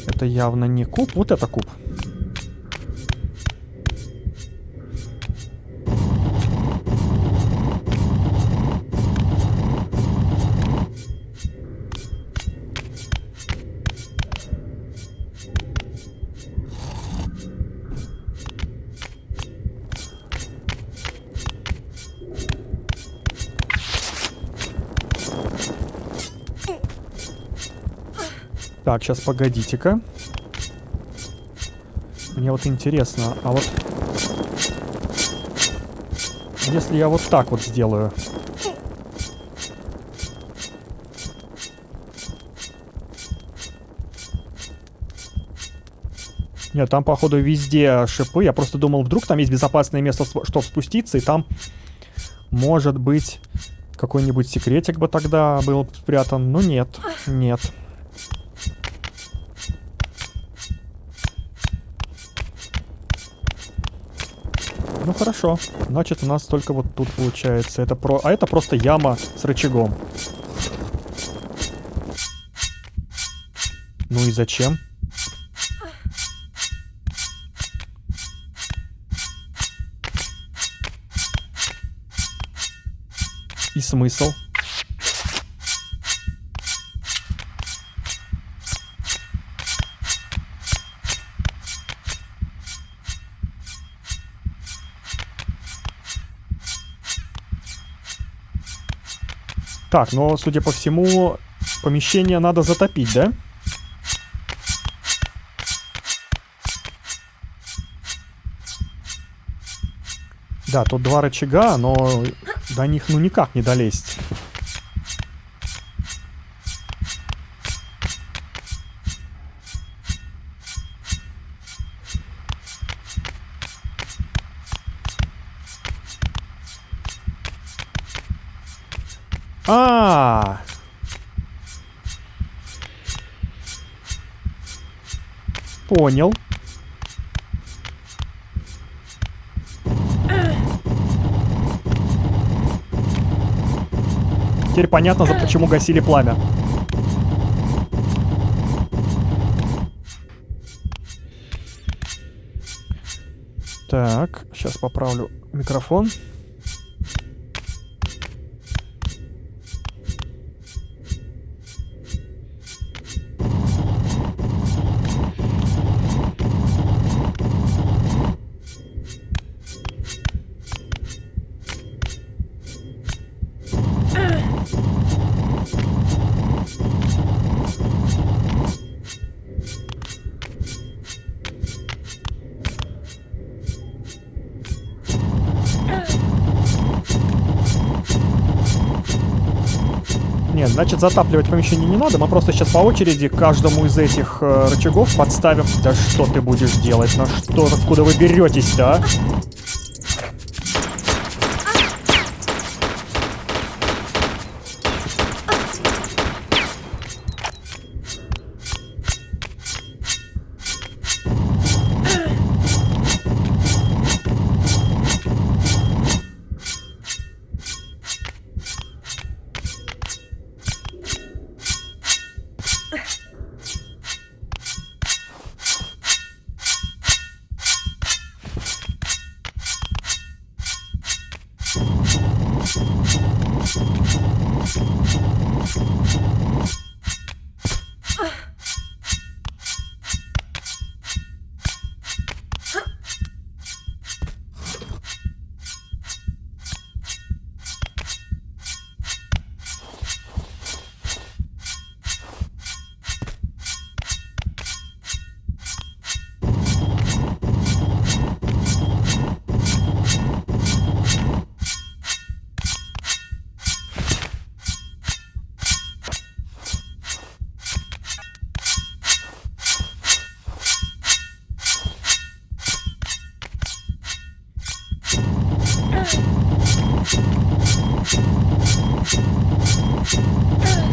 Это явно не куб. Вот это куб. Так, сейчас погодите-ка. Мне вот интересно, а вот... Если я вот так вот сделаю... Нет, там, походу, везде шипы. Я просто думал, вдруг там есть безопасное место, чтобы спуститься, и там, может быть, какой-нибудь секретик бы тогда был спрятан. Ну, нет, нет. Ну, хорошо. Значит, у нас только вот тут получается. Это А это просто яма с рычагом. Ну и зачем? И смысл? Так, но, судя по всему, помещение надо затопить, да? Да, тут два рычага, но до них ну никак не долезть. Понял. Теперь понятно, почему гасили пламя. Так, сейчас поправлю микрофон. Нет, значит, затапливать помещение не надо. Мы просто сейчас по очереди каждому из этих рычагов подставим. Да что ты будешь делать? Ну что, откуда вы беретесь-то, а?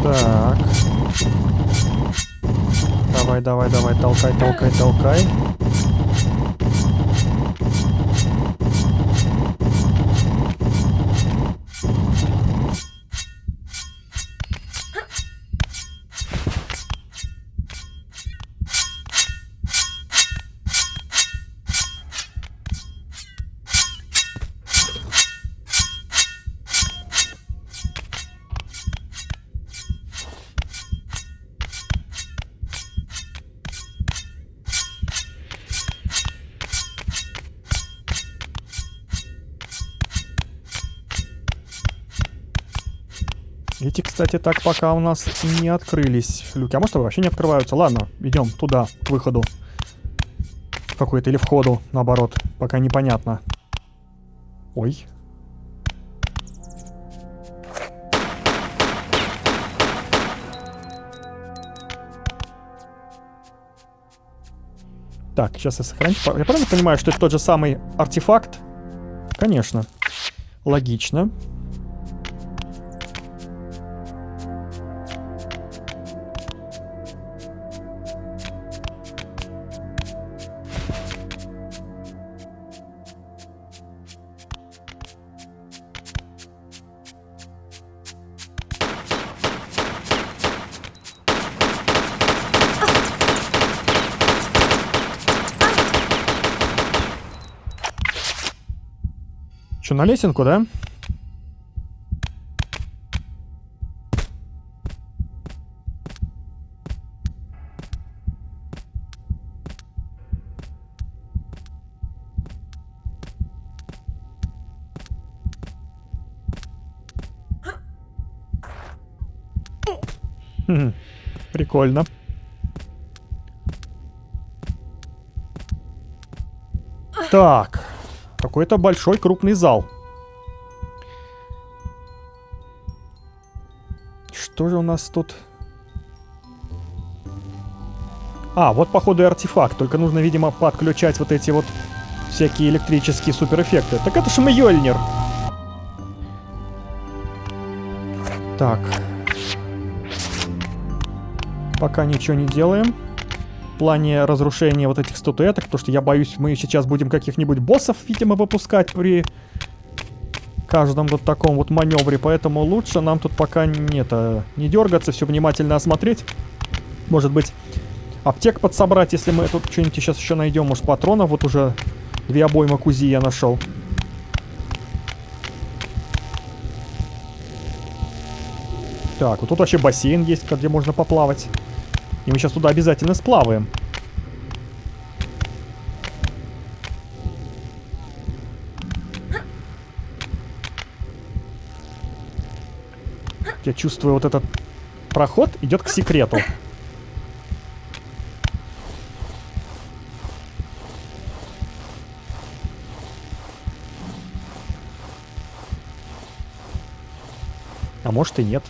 Так. Давай, толкай. Эти, кстати, так пока у нас не открылись люки. А может, вообще не открываются? Ладно, идем туда, к выходу. Какой-то или входу, наоборот. Пока непонятно. Ой. Так, сейчас я сохраню. Я правильно понимаю, что это тот же самый артефакт? Конечно. Логично. Что, на лесенку, да? Прикольно. Так. Какой-то большой крупный зал. Что же у нас тут? А, вот походу и артефакт. Только нужно, видимо, подключать вот эти вот всякие электрические суперэффекты. Так это ж Мьёльнир. Так. Пока ничего не делаем. В плане разрушения вот этих статуэток, потому что я боюсь, мы сейчас будем каких-нибудь боссов, видимо, выпускать при каждом вот таком вот маневре, поэтому лучше нам тут пока не дергаться, все внимательно осмотреть. Может быть, аптек подсобрать, если мы тут что-нибудь сейчас еще найдем, может, патронов, вот уже 2 обоймы КУЗИ я нашел. Так, вот тут вообще бассейн есть, где можно поплавать. И мы сейчас туда обязательно сплаваем. Я чувствую, вот этот проход идет к секрету. А может и нет.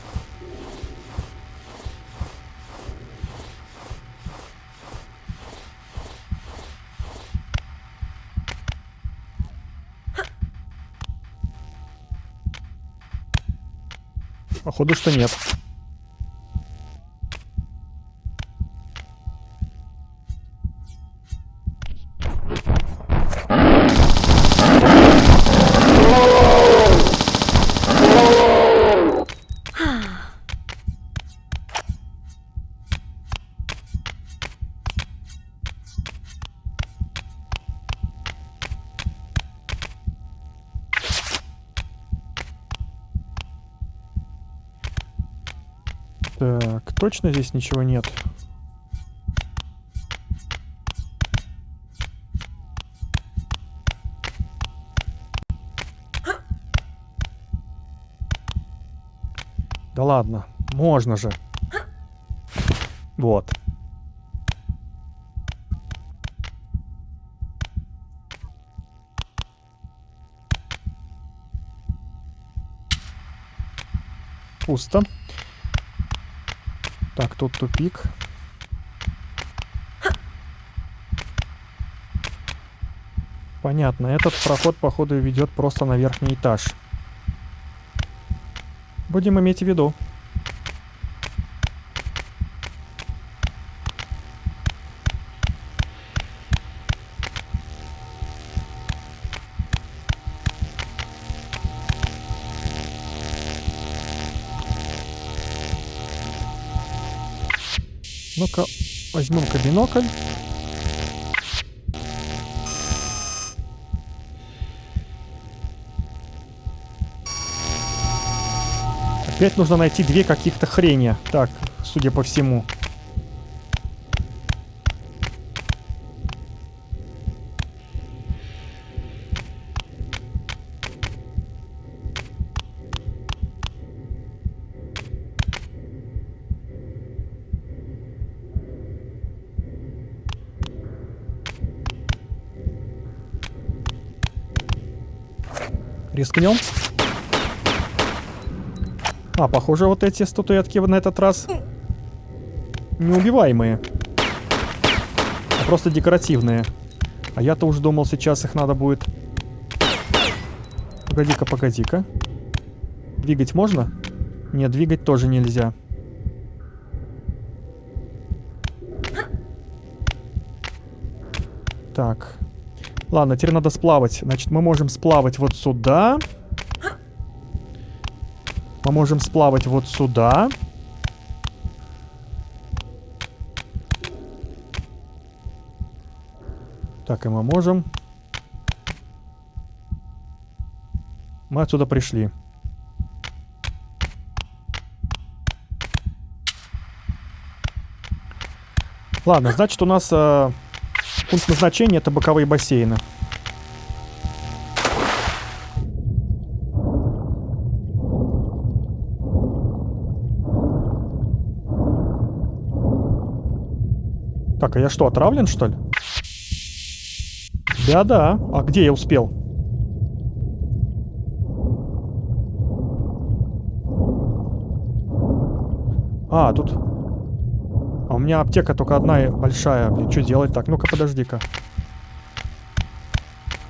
Походу, что нет. Так, точно здесь ничего нет? Да ладно, можно же. Вот. Пусто. Так, тут тупик. Понятно, этот проход, походу, ведет просто на верхний этаж. Будем иметь в виду. Ну-ка, возьмем-ка бинокль. Опять нужно найти две каких-то хрени. Так, судя по всему. Рискнем. А, похоже, вот эти статуэтки на этот раз неубиваемые, а просто декоративные. А я-то уж думал, сейчас их надо будет... Погоди-ка, погоди-ка. Двигать можно? Нет, двигать тоже нельзя. Так. Ладно, теперь надо сплавать. Значит, мы можем сплавать вот сюда. Мы можем сплавать вот сюда. Так, и мы можем... Мы отсюда пришли. Ладно, значит, у нас пункт назначения — это боковые бассейны. Так, а я что, отравлен, что ли? Да-да. А где я успел? А, тут... А у меня аптека только одна большая. Блин, что делать? Так, ну-ка, подожди-ка.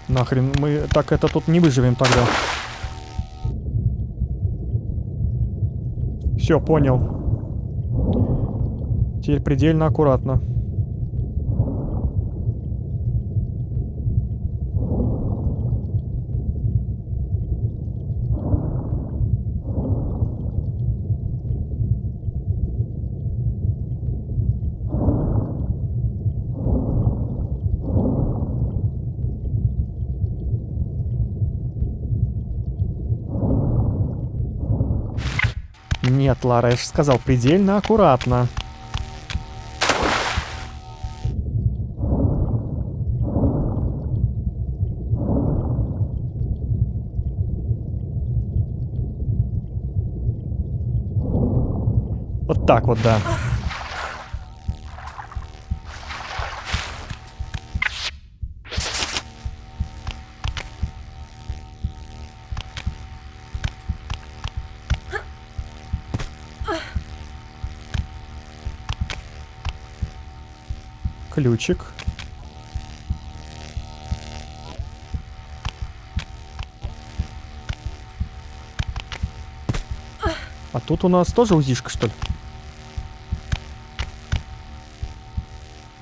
Нахрен, мы так это тут не выживем тогда. Все, понял. Теперь предельно аккуратно. Нет, Лара, я же сказал, предельно аккуратно. Вот так вот, да. Ключик. А тут у нас тоже УЗИшка, что ли?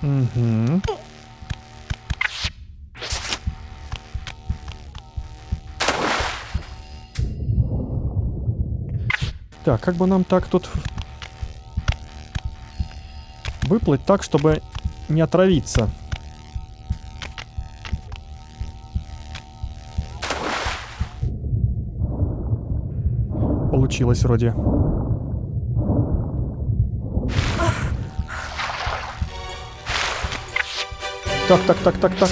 Угу. Так, как бы нам так тут выплыть так, чтобы не отравиться? Получилось вроде. Так.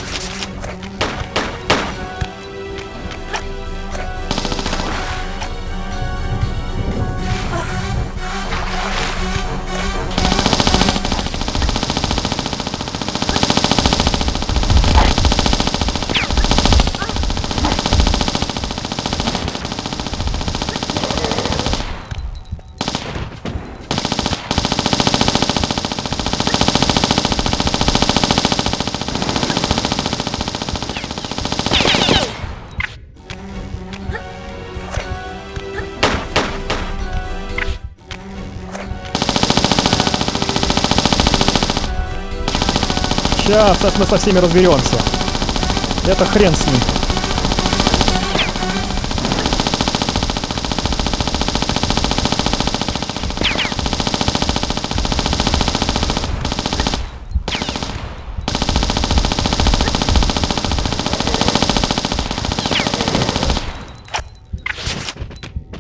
Сейчас мы со всеми разберемся. Это хрен с ним.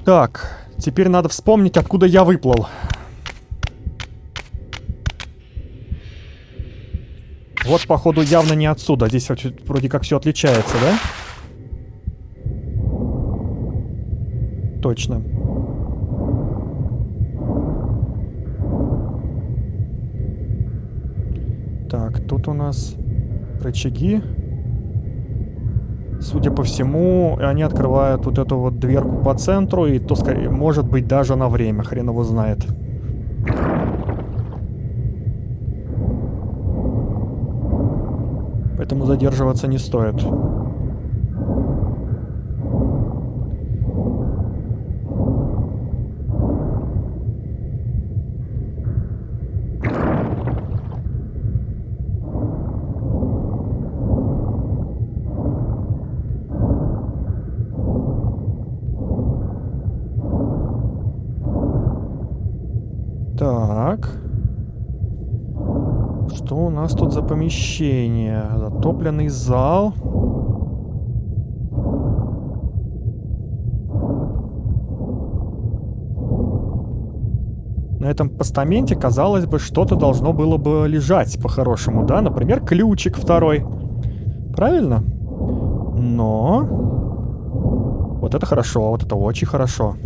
Так, теперь надо вспомнить, откуда я выплыл. Вот, походу, явно не отсюда. Здесь вроде как все отличается, да? Точно. Так, тут у нас рычаги. Судя по всему, они открывают вот эту вот дверку по центру, и то, скорее, может быть, даже на время. Хрен его знает. Поэтому задерживаться не стоит. Так. Что у нас тут за помещение? Затопленный зал. На этом постаменте, казалось бы, что-то должно было бы лежать по-хорошему, да? Например, ключик второй. Правильно? Но... Вот это хорошо, вот это очень хорошо.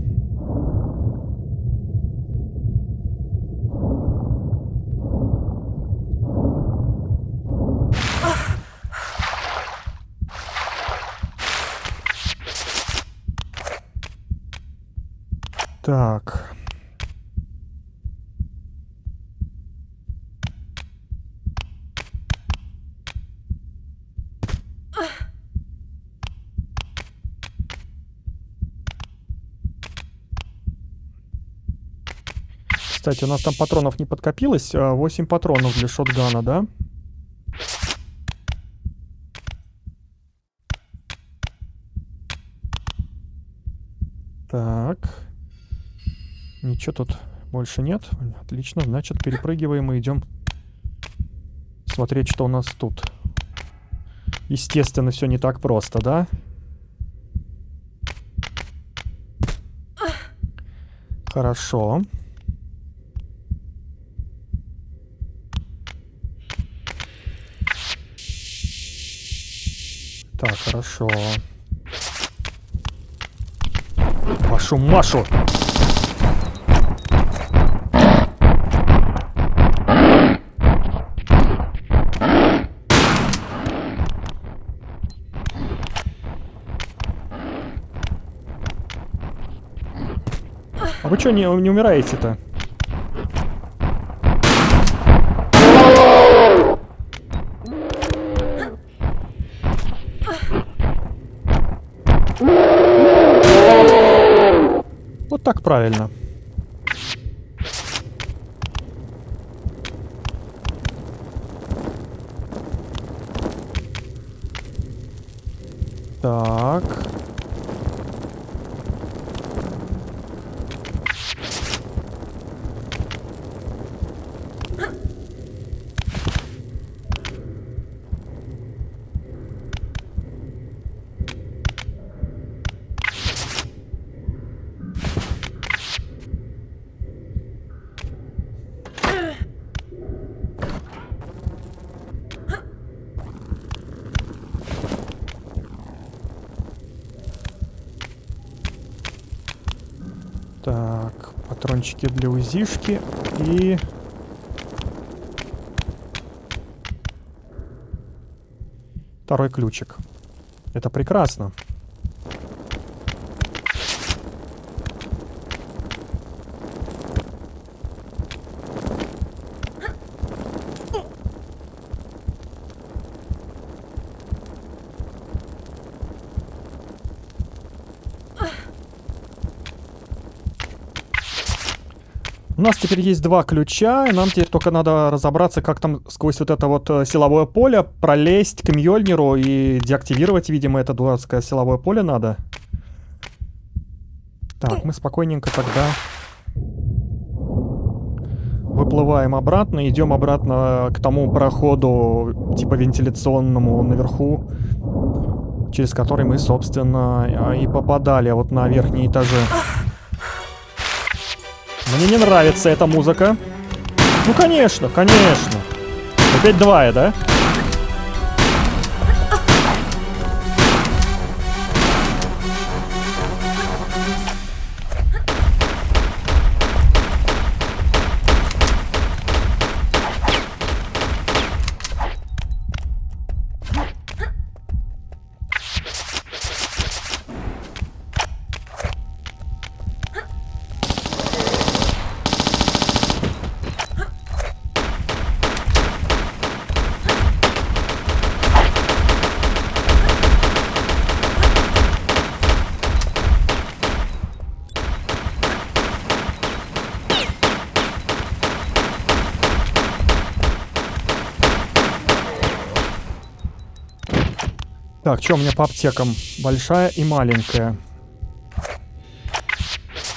Так. Кстати, у нас там патронов не подкопилось. 8 патронов для шотгана, да? Так. Ничего тут больше нет. Отлично, значит, перепрыгиваем и идем смотреть, что у нас тут. Естественно, все не так просто, да? Хорошо. Так, хорошо. Вашу Машу! А вы что не умираете-то? Вот так правильно. Так. Так, патрончики для УЗИшки и... второй ключик. Это прекрасно. У нас теперь есть 2 ключа, и нам теперь только надо разобраться, как там сквозь вот это вот силовое поле пролезть к Мьёльниру и деактивировать, видимо, это дурацкое силовое поле надо. Так, мы спокойненько тогда выплываем обратно, идем обратно к тому проходу, типа вентиляционному наверху, через который мы, собственно, и попадали вот на верхние этажи. Мне не нравится эта музыка. Ну, конечно, конечно. Опять 2, да? Так, что у меня по аптекам? Большая и маленькая.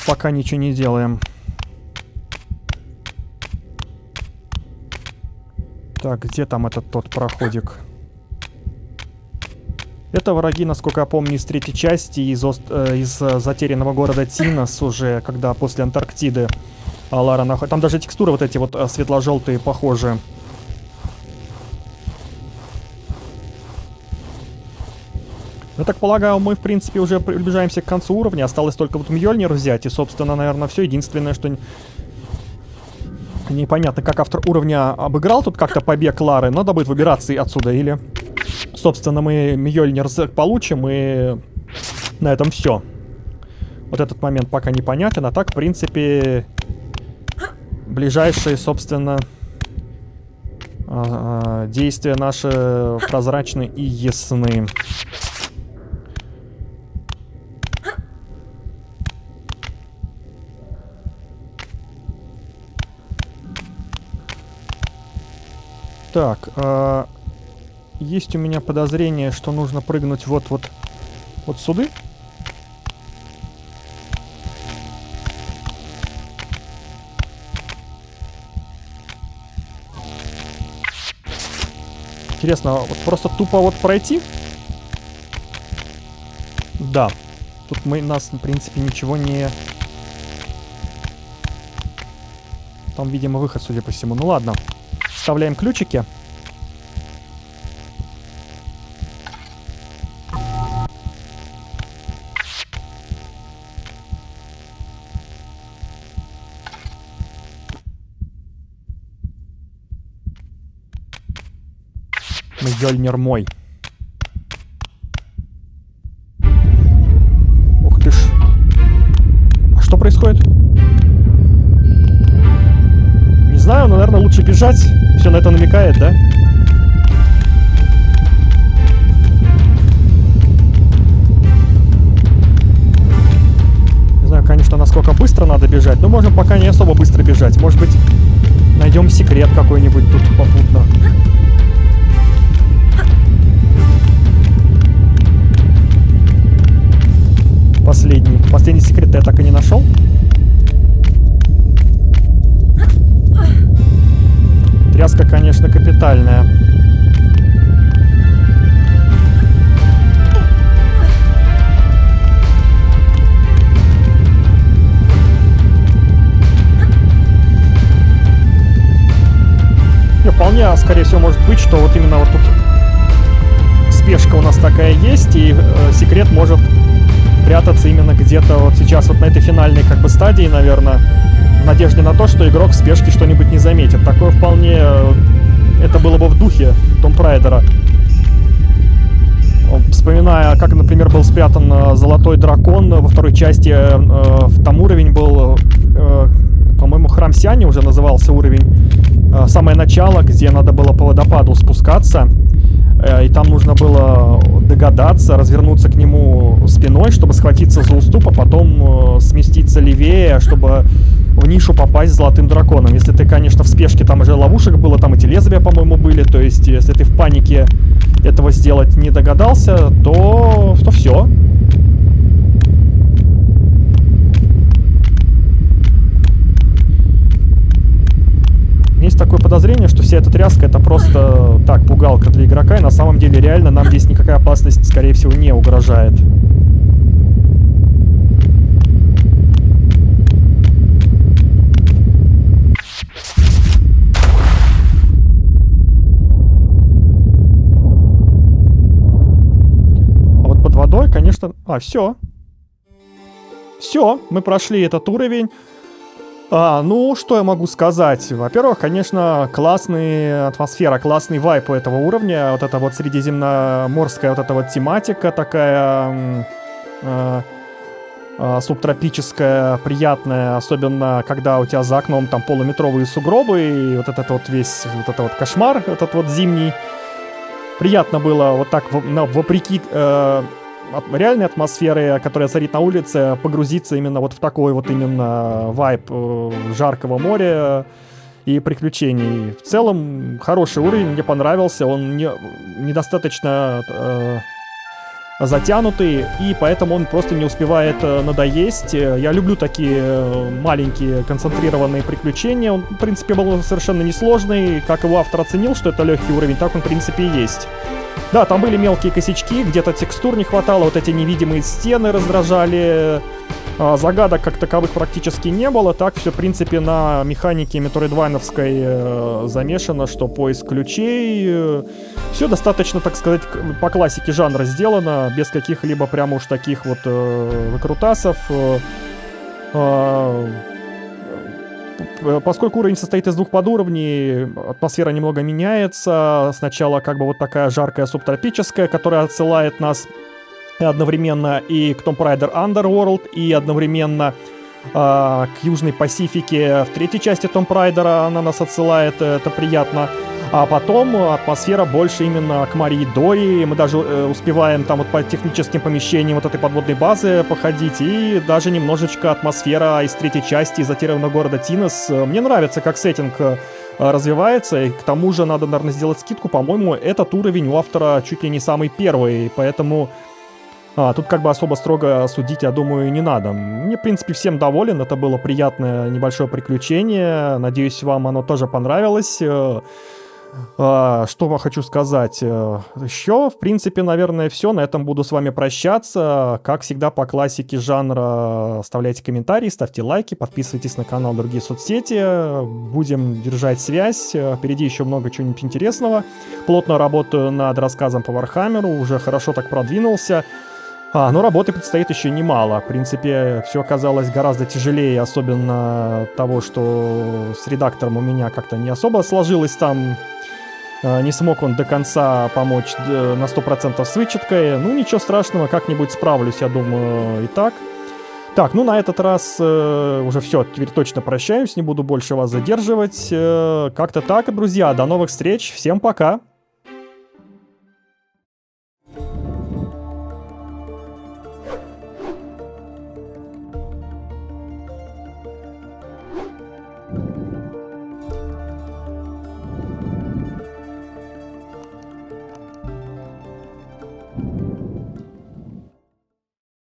Пока ничего не делаем. Так, где там этот тот проходик? Это враги, насколько я помню, из 3-й части, из затерянного города Тинос уже, когда после Антарктиды Лара находит. Там даже текстуры вот эти вот светло-желтые похожи. Я так полагаю, мы, в принципе, уже приближаемся к концу уровня. Осталось только вот Мьёльнир взять. И, собственно, наверное, все. Единственное, что непонятно, как автор уровня обыграл тут как-то побег Лары. Надо будет выбираться отсюда. Или, собственно, мы Мьёльнир получим, и на этом все. Вот этот момент пока непонятен. А так, в принципе, ближайшие, собственно, действия наши прозрачны и ясны. Так, есть у меня подозрение, что нужно прыгнуть вот сюда. Интересно, вот просто тупо вот пройти? Да. Тут нас, в принципе, ничего не... Там, видимо, выход, судя по всему. Ну ладно. Вставляем ключики. Мьёльнир мой. Ух ты ж. А что происходит? Не знаю, но, наверное, лучше бежать. Все на это намекает, да? Не знаю, конечно, насколько быстро надо бежать, но можем пока не особо быстро бежать. Может быть, найдем секрет какой-нибудь тут попутно. капитальная. И вполне, скорее всего, может быть, что вот именно вот тут спешка у нас такая есть, и секрет может прятаться именно где-то вот сейчас вот на этой финальной как бы стадии, наверное, в надежде на то, что игрок в спешке что-нибудь не заметит. Такое вполне, это было бы в духе Tomb Raider. Вспоминая, как, например, был спрятан Золотой Дракон во второй части, там уровень был, по-моему, Храм Сиани уже назывался уровень, самое начало, где надо было по водопаду спускаться, и там нужно было догадаться, развернуться к нему спиной, чтобы схватиться за уступ, а потом сместиться левее, чтобы в нишу попасть с Золотым Драконом. Если ты, конечно, в спешке, там уже ловушек было, там эти лезвия, по-моему, были, то есть если ты в панике этого сделать не догадался, то все. Есть такое подозрение, что вся эта тряска это просто так, пугалка для игрока, и на самом деле реально нам здесь никакая опасность, скорее всего, не угрожает. А вот под водой, конечно... все. Все, мы прошли этот уровень. Ну, что я могу сказать? Во-первых, конечно, классная атмосфера, классный вайп у этого уровня. Вот эта вот средиземноморская вот эта вот тематика такая субтропическая, приятная. Особенно, когда у тебя за окном там полуметровые сугробы и вот этот вот весь вот этот вот кошмар, этот вот зимний. Приятно было вот так, вопреки... реальной атмосферы, которая царит на улице, погрузиться именно вот в такой вот именно вайб жаркого моря и приключений. В целом, хороший уровень, мне понравился, он недостаточно затянутый, и поэтому он просто не успевает надоесть. Я люблю такие маленькие концентрированные приключения. Он, в принципе, был совершенно несложный. Как его автор оценил, что это легкий уровень, так он, в принципе, и есть. Да, там были мелкие косячки, где-то текстур не хватало, вот эти невидимые стены раздражали. Загадок как таковых практически не было. Так все, в принципе, на механике метроидвановской замешано, что поиск ключей. Все достаточно, так сказать, по классике жанра сделано, без каких-либо прямо уж таких вот выкрутасов. Поскольку уровень состоит из двух подуровней, атмосфера немного меняется. Сначала как бы вот такая жаркая субтропическая, которая отсылает нас одновременно и к Tomb Raider Underworld, и одновременно к Южной Пасифике. В третьей части Tomb Raider она нас отсылает, это приятно. А потом атмосфера больше именно к Марии Дори. Мы даже успеваем там вот по техническим помещениям вот этой подводной базы походить. И даже немножечко атмосфера из третьей части, из затерянного города Тинос. Мне нравится, как сеттинг развивается. И к тому же надо, наверное, сделать скидку. По-моему, этот уровень у автора чуть ли не самый первый. Поэтому тут как бы особо строго судить, я думаю, не надо. Мне, в принципе, всем доволен. Это было приятное небольшое приключение. Надеюсь, вам оно тоже понравилось. Что я хочу сказать еще? В принципе, наверное, все. На этом буду с вами прощаться. Как всегда, по классике жанра, оставляйте комментарии, ставьте лайки, подписывайтесь на канал, другие соцсети. Будем держать связь. Впереди еще много чего-нибудь интересного. Плотно работаю над рассказом по Вархаммеру. Уже хорошо так продвинулся. Но работы предстоит еще немало. В принципе, все оказалось гораздо тяжелее, особенно того, что с редактором у меня как-то не особо сложилось там. Не смог он до конца помочь на 100% с вычеткой. Ну, ничего страшного, как-нибудь справлюсь, я думаю, и так. Так, ну на этот раз уже все, теперь точно прощаюсь, не буду больше вас задерживать. Как-то так, друзья, до новых встреч, всем пока!